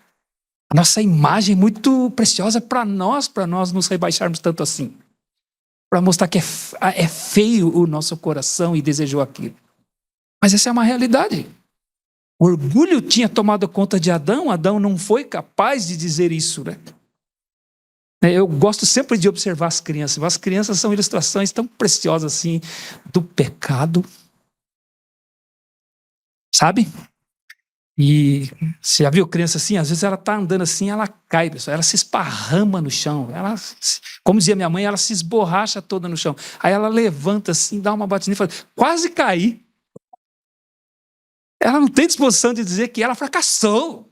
A nossa imagem é muito preciosa para nós nos rebaixarmos tanto assim. Para mostrar que é feio o nosso coração e desejou aquilo. Mas essa é uma realidade. O orgulho tinha tomado conta de Adão. Adão não foi capaz de dizer isso, né? Eu gosto sempre de observar as crianças. As crianças são ilustrações tão preciosas assim do pecado. Sabe? E você já viu criança assim? Às vezes ela está andando assim, ela cai, pessoal, ela se esparrama no chão. Como dizia minha mãe, ela se esborracha toda no chão. Aí ela levanta assim, dá uma batidinha e fala, quase caí. Ela não tem disposição de dizer que ela fracassou.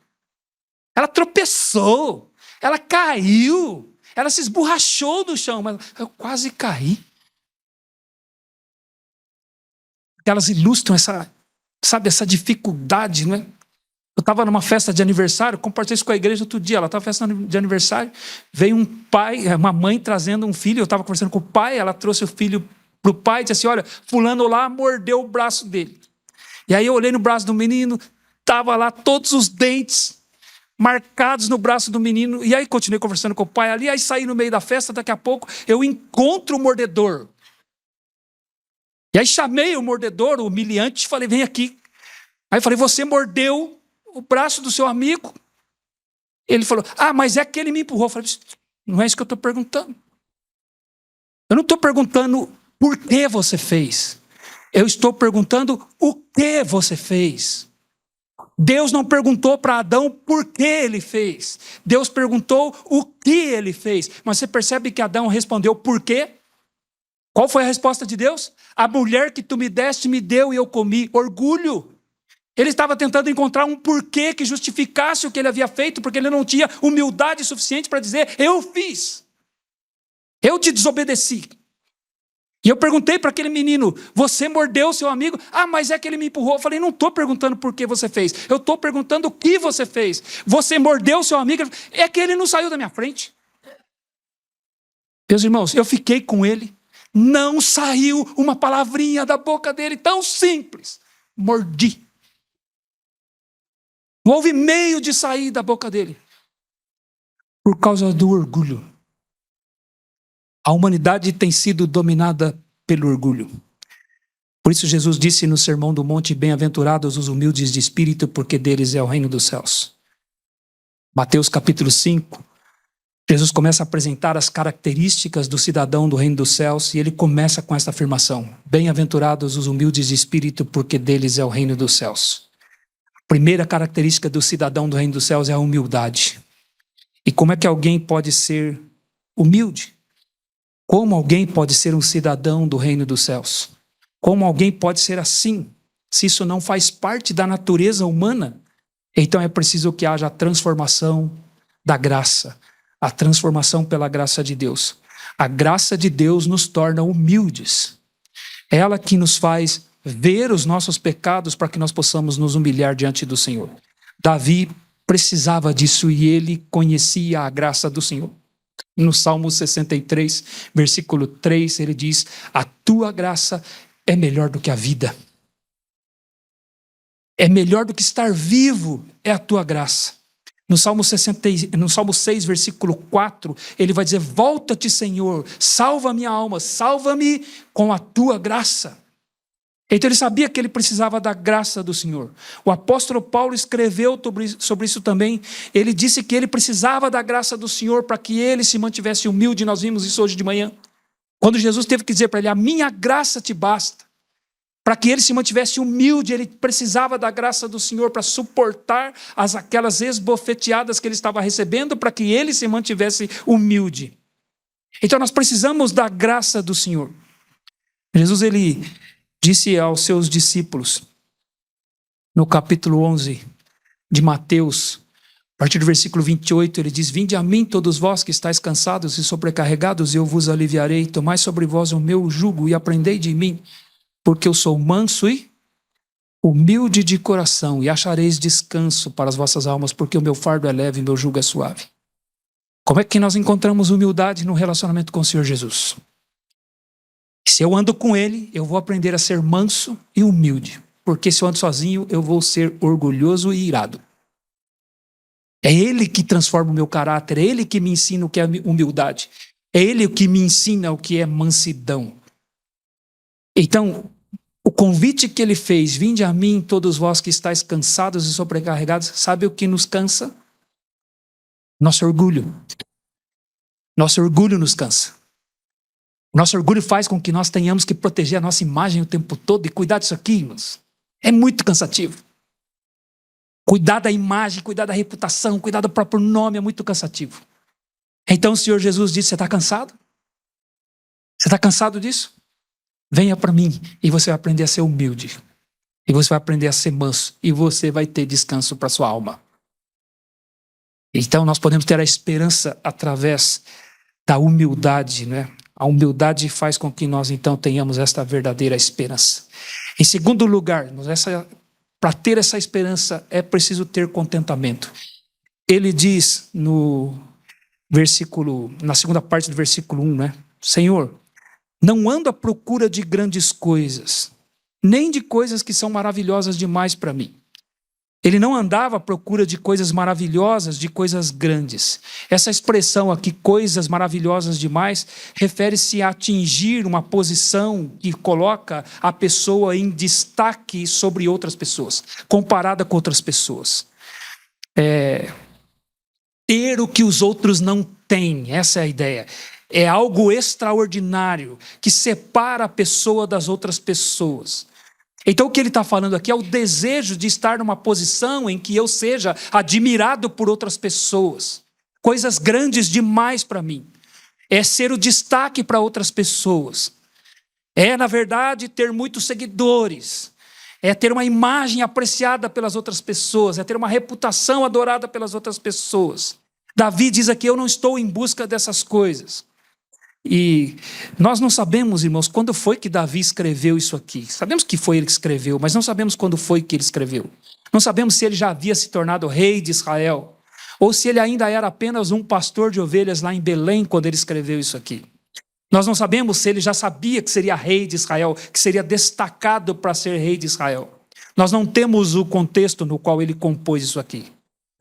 Ela tropeçou. Ela caiu. Ela se esborrachou no chão. Mas eu quase caí. Elas ilustram essa dificuldade, não é? Eu estava numa festa de aniversário, compartilhei isso com a igreja outro dia. Ela estava na festa de aniversário, veio um pai, uma mãe trazendo um filho. Eu estava conversando com o pai, ela trouxe o filho para o pai e disse assim: olha, fulano lá mordeu o braço dele. E aí eu olhei no braço do menino, estava lá todos os dentes marcados no braço do menino. E aí continuei conversando com o pai ali, aí saí no meio da festa, daqui a pouco eu encontro o mordedor. E aí chamei o mordedor, o humilhante, e falei, vem aqui. Aí eu falei, você mordeu o braço do seu amigo? Ele falou, mas é que ele me empurrou. Eu falei, não é isso que eu estou perguntando. Eu não estou perguntando por que você fez. Eu estou perguntando o que você fez. Deus não perguntou para Adão por que ele fez. Deus perguntou o que ele fez. Mas você percebe que Adão respondeu por quê? Qual foi a resposta de Deus? A mulher que tu me deste me deu e eu comi. Orgulho. Ele estava tentando encontrar um porquê que justificasse o que ele havia feito, porque ele não tinha humildade suficiente para dizer, eu fiz. Eu te desobedeci. E eu perguntei para aquele menino, você mordeu seu amigo? Mas é que ele me empurrou. Eu falei, não estou perguntando por que você fez. Eu estou perguntando o que você fez. Você mordeu seu amigo? É que ele não saiu da minha frente. Meus irmãos, eu fiquei com ele. Não saiu uma palavrinha da boca dele, tão simples. Mordi. Não houve meio de sair da boca dele. Por causa do orgulho. A humanidade tem sido dominada pelo orgulho. Por isso Jesus disse no Sermão do Monte, bem-aventurados os humildes de espírito, porque deles é o reino dos céus. Mateus capítulo 5, Jesus começa a apresentar as características do cidadão do reino dos céus, e ele começa com esta afirmação, bem-aventurados os humildes de espírito, porque deles é o reino dos céus. A primeira característica do cidadão do reino dos céus é a humildade. E como é que alguém pode ser humilde? Como alguém pode ser um cidadão do reino dos céus? Como alguém pode ser assim, se isso não faz parte da natureza humana? Então é preciso que haja a transformação da graça, a transformação pela graça de Deus. A graça de Deus nos torna humildes. Ela que nos faz ver os nossos pecados para que nós possamos nos humilhar diante do Senhor. Davi precisava disso e ele conhecia a graça do Senhor. No Salmo 63, versículo 3, ele diz, a tua graça é melhor do que a vida. É melhor do que estar vivo, é a tua graça. No Salmo 6, versículo 4, ele vai dizer, volta-te, Senhor, salva minha alma, salva-me com a tua graça. Então ele sabia que ele precisava da graça do Senhor. O apóstolo Paulo escreveu sobre isso também. Ele disse que ele precisava da graça do Senhor para que ele se mantivesse humilde. Nós vimos isso hoje de manhã. Quando Jesus teve que dizer para ele, a minha graça te basta. Para que ele se mantivesse humilde, ele precisava da graça do Senhor para suportar aquelas esbofeteadas que ele estava recebendo, para que ele se mantivesse humilde. Então nós precisamos da graça do Senhor. Jesus, ele disse aos seus discípulos, no capítulo 11 de Mateus, a partir do versículo 28, ele diz, vinde a mim todos vós que estáis cansados e sobrecarregados, e eu vos aliviarei, tomai sobre vós o meu jugo e aprendei de mim, porque eu sou manso e humilde de coração, e achareis descanso para as vossas almas, porque o meu fardo é leve e meu jugo é suave. Como é que nós encontramos humildade no relacionamento com o Senhor Jesus? Se eu ando com Ele, eu vou aprender a ser manso e humilde. Porque se eu ando sozinho, eu vou ser orgulhoso e irado. É Ele que transforma o meu caráter, é Ele que me ensina o que é humildade. É Ele que me ensina o que é mansidão. Então, o convite que Ele fez, vinde a mim todos vós que estáis cansados e sobrecarregados, sabe o que nos cansa? Nosso orgulho. Nosso orgulho nos cansa. Nosso orgulho faz com que nós tenhamos que proteger a nossa imagem o tempo todo e cuidar disso aqui, irmãos. É muito cansativo. Cuidar da imagem, cuidar da reputação, cuidar do próprio nome é muito cansativo. Então o Senhor Jesus disse: você está cansado? Você está cansado disso? Venha para mim e você vai aprender a ser humilde. E você vai aprender a ser manso. E você vai ter descanso para sua alma. Então nós podemos ter a esperança através da humildade, né? A humildade faz com que nós então tenhamos esta verdadeira esperança. Em segundo lugar, para ter essa esperança é preciso ter contentamento. Ele diz na segunda parte do versículo 1, né? Senhor, não ando à procura de grandes coisas, nem de coisas que são maravilhosas demais para mim. Ele não andava à procura de coisas maravilhosas, de coisas grandes. Essa expressão aqui, coisas maravilhosas demais, refere-se a atingir uma posição que coloca a pessoa em destaque sobre outras pessoas, comparada com outras pessoas. Ter o que os outros não têm, essa é a ideia. É algo extraordinário que separa a pessoa das outras pessoas. Então o que ele está falando aqui é o desejo de estar numa posição em que eu seja admirado por outras pessoas. Coisas grandes demais para mim. É ser o destaque para outras pessoas. É, na verdade, ter muitos seguidores. É ter uma imagem apreciada pelas outras pessoas. É ter uma reputação adorada pelas outras pessoas. Davi diz aqui: eu não estou em busca dessas coisas. E nós não sabemos, irmãos, quando foi que Davi escreveu isso aqui. Sabemos que foi ele que escreveu, mas não sabemos quando foi que ele escreveu. Não sabemos se ele já havia se tornado rei de Israel, ou se ele ainda era apenas um pastor de ovelhas lá em Belém quando ele escreveu isso aqui. Nós não sabemos se ele já sabia que seria rei de Israel, que seria destacado para ser rei de Israel. Nós não temos o contexto no qual ele compôs isso aqui.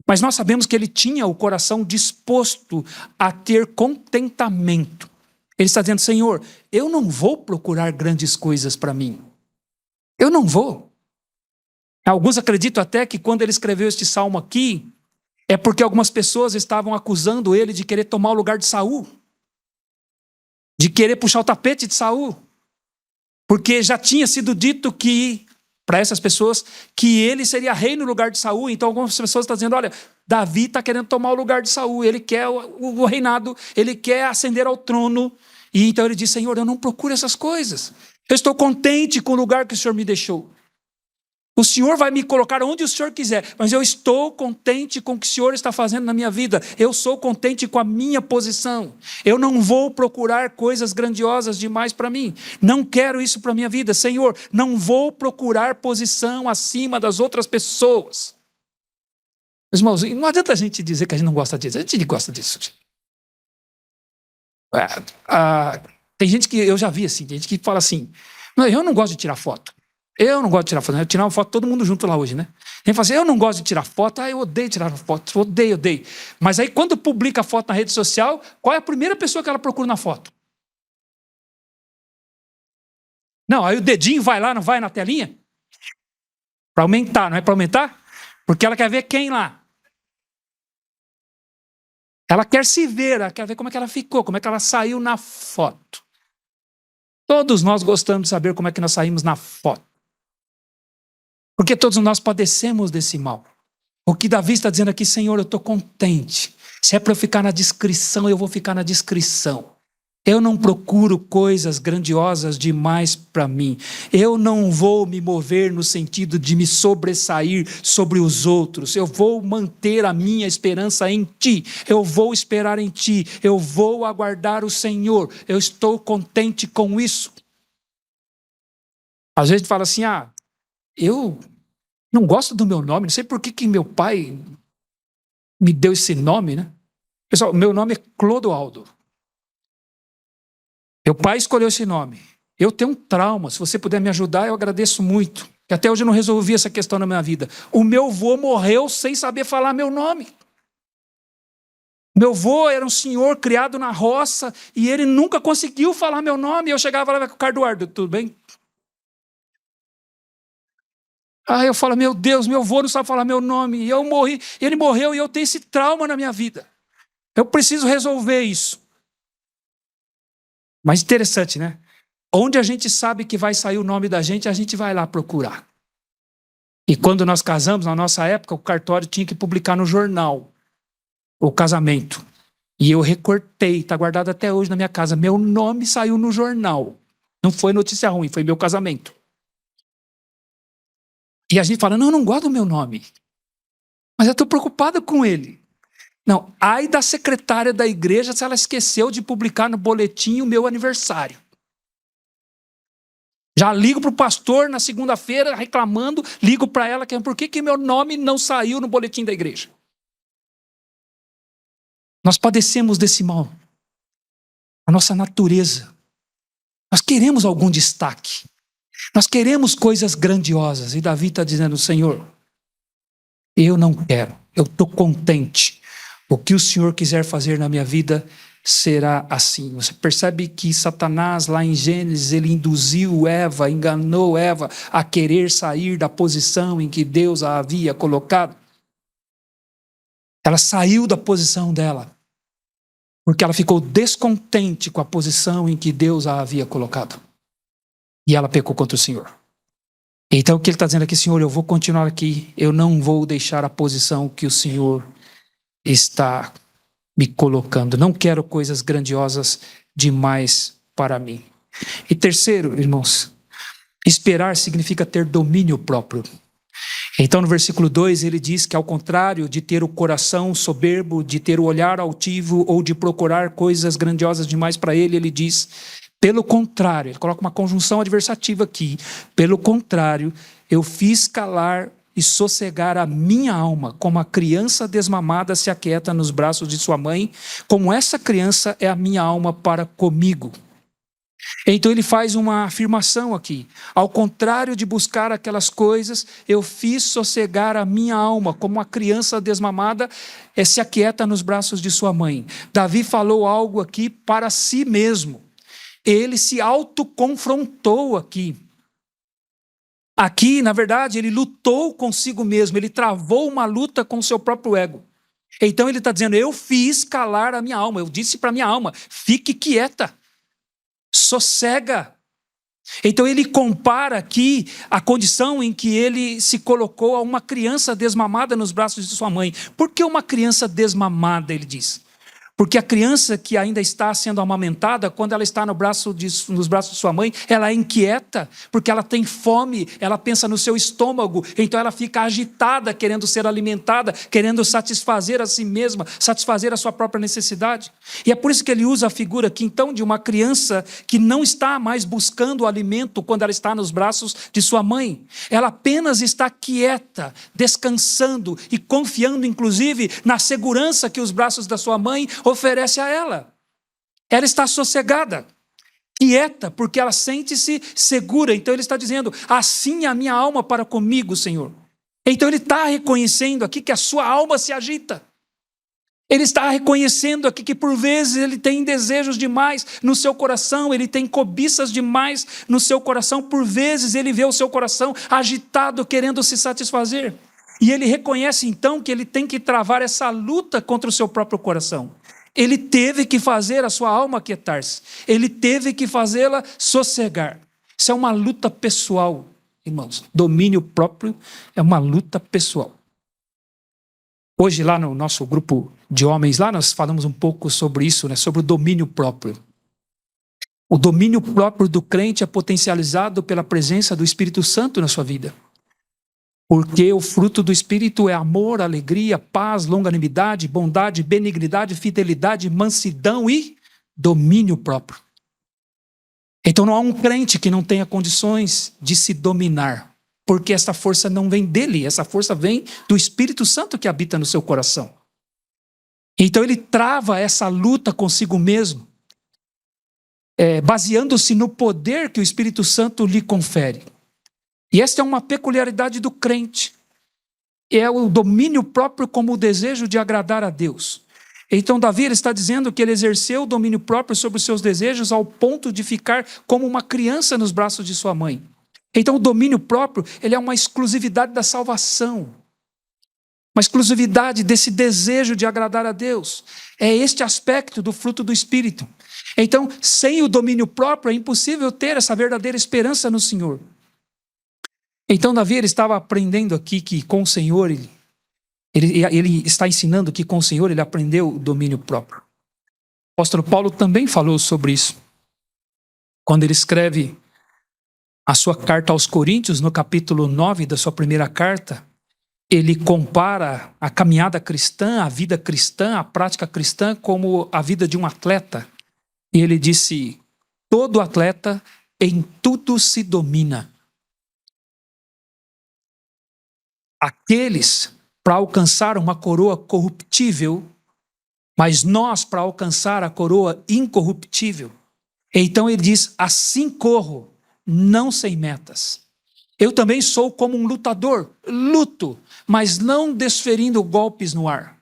Mas nós sabemos que ele tinha o coração disposto a ter contentamento. Ele está dizendo: Senhor, eu não vou procurar grandes coisas para mim. Eu não vou. Alguns acreditam até que quando ele escreveu este salmo aqui, é porque algumas pessoas estavam acusando ele de querer tomar o lugar de Saul. De querer puxar o tapete de Saul. Porque já tinha sido dito que, para essas pessoas, que ele seria rei no lugar de Saul. Então algumas pessoas estão dizendo: olha, Davi está querendo tomar o lugar de Saul. Ele quer o reinado, ele quer ascender ao trono. E então ele diz: Senhor, eu não procuro essas coisas. Eu estou contente com o lugar que o Senhor me deixou. O Senhor vai me colocar onde o Senhor quiser, mas eu estou contente com o que o Senhor está fazendo na minha vida. Eu sou contente com a minha posição. Eu não vou procurar coisas grandiosas demais para mim. Não quero isso para a minha vida. Senhor, não vou procurar posição acima das outras pessoas. Irmãos, não adianta a gente dizer que a gente não gosta disso. A gente gosta disso. Tem gente que eu já vi assim, tem gente que fala assim: não, eu não gosto de tirar foto. Eu não gosto de tirar foto. Eu tirar uma foto todo mundo junto lá hoje, né? Ele fala assim: eu não gosto de tirar foto. Eu odeio tirar foto. Odeio. Mas aí quando publica a foto na rede social, qual é a primeira pessoa que ela procura na foto? Não, aí o dedinho vai lá, não vai na telinha? Para aumentar, não é para aumentar? Porque ela quer ver quem lá? Ela quer se ver, ela quer ver como é que ela ficou, como é que ela saiu na foto. Todos nós gostamos de saber como é que nós saímos na foto. Porque todos nós padecemos desse mal. O que Davi está dizendo aqui: Senhor, eu estou contente. Se é para eu ficar na discrição, eu vou ficar na discrição. Eu não procuro coisas grandiosas demais para mim. Eu não vou me mover no sentido de me sobressair sobre os outros. Eu vou manter a minha esperança em Ti. Eu vou esperar em Ti. Eu vou aguardar o Senhor. Eu estou contente com isso. Às vezes a gente fala assim: eu não gosto do meu nome. Não sei por que meu pai me deu esse nome, né? Pessoal, meu nome é Clodoaldo. Meu pai escolheu esse nome. Eu tenho um trauma. Se você puder me ajudar, eu agradeço muito. Que até hoje eu não resolvi essa questão na minha vida. O meu avô morreu sem saber falar meu nome. Meu avô era um senhor criado na roça e ele nunca conseguiu falar meu nome. Eu chegava lá com o Carduardo: tudo bem? Eu falo: meu Deus, meu avô não sabe falar meu nome. E eu morri. Ele morreu e eu tenho esse trauma na minha vida. Eu preciso resolver isso. Mas interessante, né? Onde a gente sabe que vai sair o nome da gente, a gente vai lá procurar. E quando nós casamos, na nossa época, o cartório tinha que publicar no jornal o casamento. E eu recortei, está guardado até hoje na minha casa. Meu nome saiu no jornal. Não foi notícia ruim, foi meu casamento. E a gente fala, não, eu não gosto do meu nome. Mas eu estou preocupado com ele. Não, ai da secretária da igreja se ela esqueceu de publicar no boletim o meu aniversário. Já ligo para o pastor na segunda-feira reclamando, ligo para ela, por que meu nome não saiu no boletim da igreja? Nós padecemos desse mal. A nossa natureza. Nós queremos algum destaque. Nós queremos coisas grandiosas. E Davi está dizendo, Senhor, eu não quero. Eu estou contente. O que o Senhor quiser fazer na minha vida será assim. Você percebe que Satanás, lá em Gênesis, ele induziu Eva, enganou Eva a querer sair da posição em que Deus a havia colocado. Ela saiu da posição dela, porque ela ficou descontente com a posição em que Deus a havia colocado. E ela pecou contra o Senhor. Então o que ele está dizendo aqui, Senhor, eu vou continuar aqui, eu não vou deixar a posição que o Senhor está me colocando. Não quero coisas grandiosas demais para mim. E terceiro, irmãos, esperar significa ter domínio próprio. Então no versículo 2 ele diz que ao contrário de ter o coração soberbo, de ter o olhar altivo ou de procurar coisas grandiosas demais para ele, ele diz, pelo contrário, ele coloca uma conjunção adversativa aqui, pelo contrário, eu fiz calar e sossegar a minha alma, como a criança desmamada se aquieta nos braços de sua mãe, como essa criança é a minha alma para comigo. Então ele faz uma afirmação aqui, ao contrário de buscar aquelas coisas, eu fiz sossegar a minha alma, como a criança desmamada se aquieta nos braços de sua mãe. Davi falou algo aqui para si mesmo, ele se autoconfrontou aqui. Aqui, na verdade, ele lutou consigo mesmo, ele travou uma luta com o seu próprio ego. Então ele está dizendo, eu fiz calar a minha alma, eu disse para a minha alma, fique quieta, sossega. Então ele compara aqui a condição em que ele se colocou a uma criança desmamada nos braços de sua mãe. Por que uma criança desmamada, ele diz? Porque a criança que ainda está sendo amamentada, quando ela está nos braços de sua mãe, ela é inquieta, porque ela tem fome, ela pensa no seu estômago, então ela fica agitada, querendo ser alimentada, querendo satisfazer a si mesma, satisfazer a sua própria necessidade. E é por isso que ele usa a figura aqui, então, de uma criança que não está mais buscando o alimento quando ela está nos braços de sua mãe. Ela apenas está quieta, descansando e confiando, inclusive, na segurança que os braços da sua mãe oferece a ela. Ela está sossegada, quieta, porque ela sente-se segura. Então ele está dizendo, assim a minha alma para comigo, Senhor. Então ele está reconhecendo aqui que a sua alma se agita. Ele está reconhecendo aqui que por vezes ele tem desejos demais no seu coração, ele tem cobiças demais no seu coração, por vezes ele vê o seu coração agitado, querendo se satisfazer. E ele reconhece então que ele tem que travar essa luta contra o seu próprio coração. Ele teve que fazer a sua alma aquietar-se. Ele teve que fazê-la sossegar. Isso é uma luta pessoal, irmãos. Domínio próprio é uma luta pessoal. Hoje lá no nosso grupo de homens, lá nós falamos um pouco sobre isso, né? Sobre o domínio próprio. O domínio próprio do crente é potencializado pela presença do Espírito Santo na sua vida. Porque o fruto do Espírito é amor, alegria, paz, longanimidade, bondade, benignidade, fidelidade, mansidão e domínio próprio. Então não há um crente que não tenha condições de se dominar, porque essa força não vem dele, essa força vem do Espírito Santo que habita no seu coração. Então ele trava essa luta consigo mesmo, baseando-se no poder que o Espírito Santo lhe confere. E esta é uma peculiaridade do crente. É o domínio próprio como o desejo de agradar a Deus. Então Davi ele está dizendo que ele exerceu o domínio próprio sobre os seus desejos ao ponto de ficar como uma criança nos braços de sua mãe. Então o domínio próprio ele é uma exclusividade da salvação. Uma exclusividade desse desejo de agradar a Deus. É este aspecto do fruto do Espírito. Então, sem o domínio próprio é impossível ter essa verdadeira esperança no Senhor. Então Davi ele estava aprendendo aqui que com o Senhor, ele está ensinando que com o Senhor ele aprendeu o domínio próprio. O apóstolo Paulo também falou sobre isso. Quando ele escreve a sua carta aos Coríntios, no capítulo 9 da sua primeira carta, ele compara a caminhada cristã, a vida cristã, a prática cristã como a vida de um atleta. E ele disse: todo atleta em tudo se domina. Aqueles para alcançar uma coroa corruptível, mas nós para alcançar a coroa incorruptível. Então ele diz: assim corro, não sem metas. Eu também sou como um lutador, luto, mas não desferindo golpes no ar.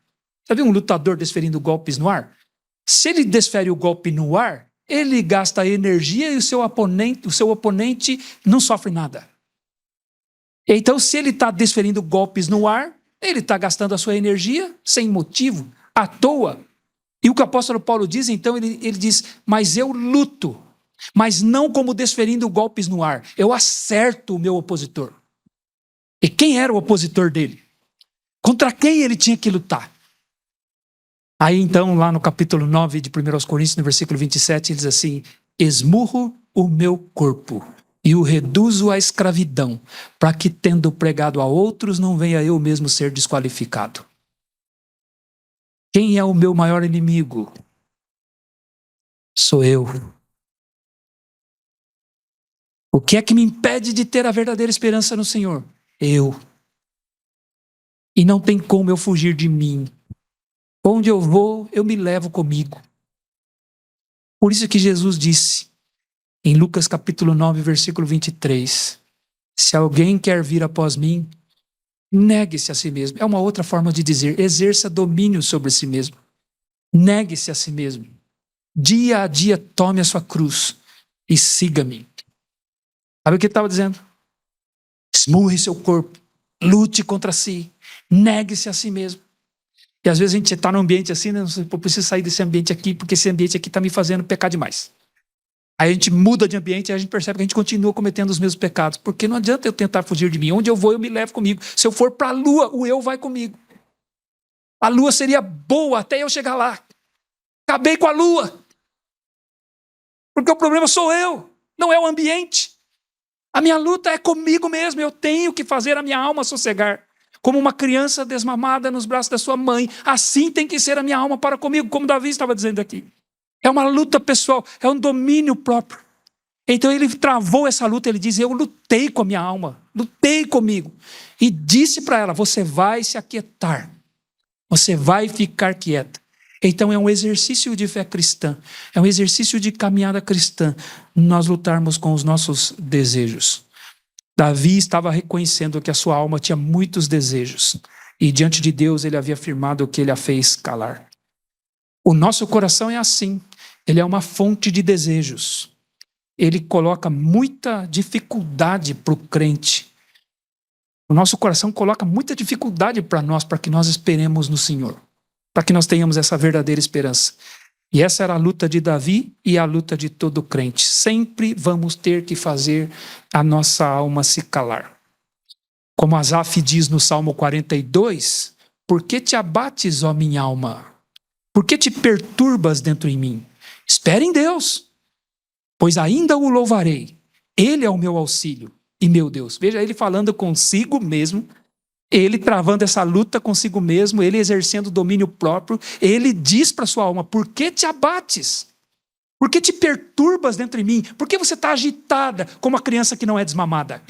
Já viu um lutador desferindo golpes no ar? Se ele desfere o golpe no ar, ele gasta energia e o seu oponente não sofre nada. Então, se ele está desferindo golpes no ar, ele está gastando a sua energia sem motivo, à toa. E o que o apóstolo Paulo diz, então, ele diz: mas eu luto, mas não como desferindo golpes no ar. Eu acerto o meu opositor. E quem era o opositor dele? Contra quem ele tinha que lutar? Aí então, lá no capítulo 9 de 1 Coríntios, no versículo 27, ele diz assim: esmurro o meu corpo e o reduzo à escravidão, para que, tendo pregado a outros, não venha eu mesmo ser desqualificado. Quem é o meu maior inimigo? Sou eu. O que é que me impede de ter a verdadeira esperança no Senhor? Eu. E não tem como eu fugir de mim. Onde eu vou, eu me levo comigo. Por isso que Jesus disse, em Lucas capítulo 9, versículo 23, se alguém quer vir após mim, negue-se a si mesmo. É uma outra forma de dizer, exerça domínio sobre si mesmo. Negue-se a si mesmo. Dia a dia tome a sua cruz e siga-me. Sabe o que ele estava dizendo? Esmurre seu corpo, lute contra si, negue-se a si mesmo. E às vezes a gente está num ambiente assim, né? Eu preciso sair desse ambiente aqui, porque esse ambiente aqui está me fazendo pecar demais. Aí a gente muda de ambiente e a gente percebe que a gente continua cometendo os mesmos pecados. Porque não adianta eu tentar fugir de mim. Onde eu vou, eu me levo comigo. Se eu for para a lua, o eu vai comigo. A lua seria boa até eu chegar lá. Acabei com a lua. Porque o problema sou eu, não é o ambiente. A minha luta é comigo mesmo. Eu tenho que fazer a minha alma sossegar. Como uma criança desmamada nos braços da sua mãe. Assim tem que ser a minha alma para comigo, como Davi estava dizendo aqui. É uma luta pessoal, é um domínio próprio. Então ele travou essa luta, ele diz: eu lutei com a minha alma, lutei comigo. E disse para ela: você vai se aquietar, você vai ficar quieta. Então é um exercício de fé cristã, é um exercício de caminhada cristã, nós lutarmos com os nossos desejos. Davi estava reconhecendo que a sua alma tinha muitos desejos, e diante de Deus ele havia afirmado que ele a fez calar. O nosso coração é assim, ele é uma fonte de desejos. Ele coloca muita dificuldade para o crente. O nosso coração coloca muita dificuldade para nós, para que nós esperemos no Senhor, para que nós tenhamos essa verdadeira esperança. E essa era a luta de Davi e a luta de todo crente. Sempre vamos ter que fazer a nossa alma se calar. Como Asaf diz no Salmo 42, por que te abates, ó minha alma? Por que te perturbas dentro em mim? Espere em Deus, pois ainda o louvarei. Ele é o meu auxílio e meu Deus. Veja ele falando consigo mesmo, ele travando essa luta consigo mesmo, ele exercendo domínio próprio. Ele diz para sua alma: por que te abates? Por que te perturbas dentro de mim? Por que você está agitada como a criança que não é desmamada?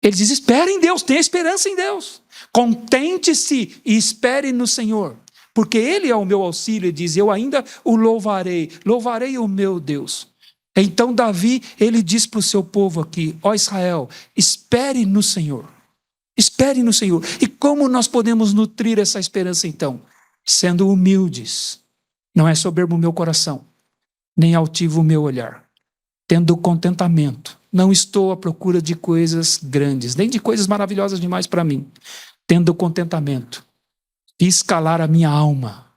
Ele diz: espere em Deus, tenha esperança em Deus. Contente-se e espere no Senhor. Porque Ele é o meu auxílio, e diz: eu ainda o louvarei, louvarei o meu Deus. Então Davi, ele diz para o seu povo aqui: ó Israel, espere no Senhor. Espere no Senhor. E como nós podemos nutrir essa esperança então? Sendo humildes. Não é soberbo o meu coração, nem altivo o meu olhar. Tendo contentamento. Não estou à procura de coisas grandes, nem de coisas maravilhosas demais para mim. Tendo contentamento. Fiz calar a minha alma,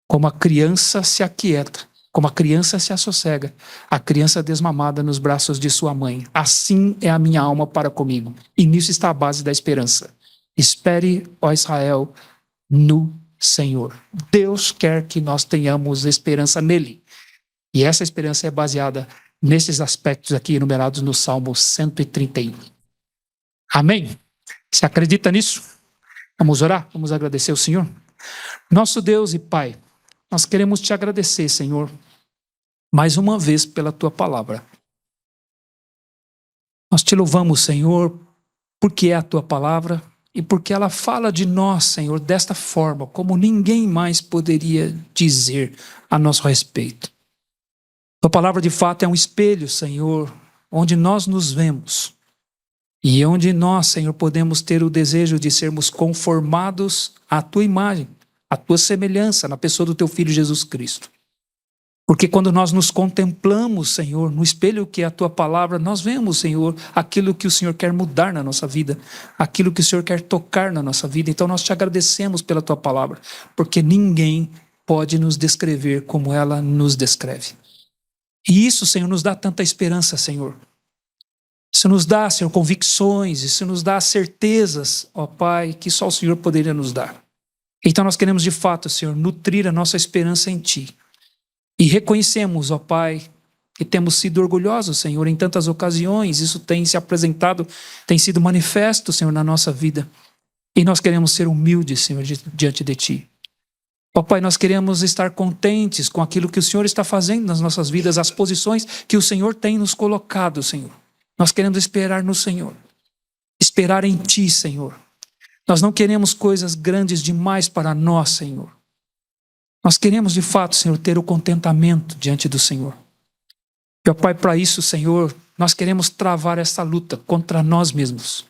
como a criança se aquieta Como a criança se assossega, a criança desmamada nos braços de sua mãe. Assim é a minha alma para comigo. E nisso está a base da esperança. Espere, ó Israel, no Senhor. Deus quer que nós tenhamos esperança nele. E essa esperança é baseada nesses aspectos aqui enumerados no Salmo 131. Amém? Você acredita nisso? Vamos orar? Vamos agradecer ao Senhor? Nosso Deus e Pai, nós queremos te agradecer, Senhor, mais uma vez pela tua palavra. Nós te louvamos, Senhor, porque é a tua palavra e porque ela fala de nós, Senhor, desta forma, como ninguém mais poderia dizer a nosso respeito. Tua palavra de fato é um espelho, Senhor, onde nós nos vemos e onde nós, Senhor, podemos ter o desejo de sermos conformados à tua imagem, à tua semelhança na pessoa do teu Filho Jesus Cristo. Porque quando nós nos contemplamos, Senhor, no espelho que é a tua palavra, nós vemos, Senhor, aquilo que o Senhor quer mudar na nossa vida, aquilo que o Senhor quer tocar na nossa vida. Então nós te agradecemos pela tua palavra, porque ninguém pode nos descrever como ela nos descreve. E isso, Senhor, nos dá tanta esperança, Senhor. Isso nos dá, Senhor, convicções, isso nos dá certezas, ó Pai, que só o Senhor poderia nos dar. Então nós queremos de fato, Senhor, nutrir a nossa esperança em Ti. E reconhecemos, ó Pai, que temos sido orgulhosos, Senhor, em tantas ocasiões. Isso tem se apresentado, tem sido manifesto, Senhor, na nossa vida. E nós queremos ser humildes, Senhor, diante de Ti. Ó Pai, nós queremos estar contentes com aquilo que o Senhor está fazendo nas nossas vidas, as posições que o Senhor tem nos colocado, Senhor. Nós queremos esperar no Senhor, esperar em Ti, Senhor. Nós não queremos coisas grandes demais para nós, Senhor. Nós queremos, de fato, Senhor, ter o contentamento diante do Senhor. E, ó Pai, para isso, Senhor, nós queremos travar essa luta contra nós mesmos.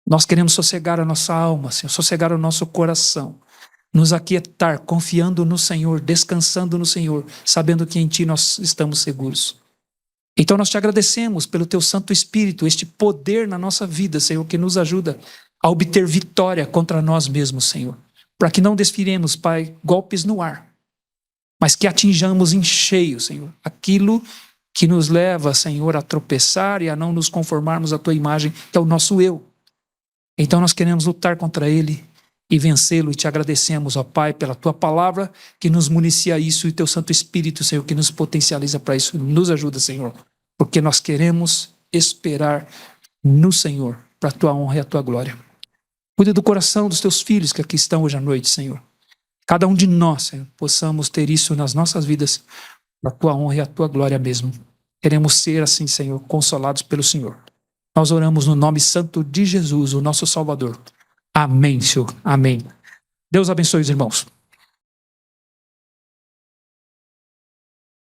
Nós queremos sossegar a nossa alma, Senhor, sossegar o nosso coração, nos aquietar, confiando no Senhor, descansando no Senhor, sabendo que em Ti nós estamos seguros. Então nós te agradecemos pelo Teu Santo Espírito, este poder na nossa vida, Senhor, que nos ajuda a obter vitória contra nós mesmos, Senhor. Para que não desfiremos, Pai, golpes no ar, mas que atinjamos em cheio, Senhor, aquilo que nos leva, Senhor, a tropeçar e a não nos conformarmos à Tua imagem, que é o nosso eu. Então nós queremos lutar contra ele e vencê-lo, e te agradecemos, ó Pai, pela Tua palavra que nos municia a isso, e Teu Santo Espírito, Senhor, que nos potencializa para isso. Nos ajuda, Senhor, porque nós queremos esperar no Senhor, para a Tua honra e a Tua glória. Cuida do coração dos Teus filhos que aqui estão hoje à noite, Senhor. Cada um de nós, Senhor, possamos ter isso nas nossas vidas, para a Tua honra e a Tua glória mesmo. Queremos ser assim, Senhor, consolados pelo Senhor. Nós oramos no nome santo de Jesus, o nosso Salvador. Amém, Senhor. Amém. Deus abençoe os irmãos.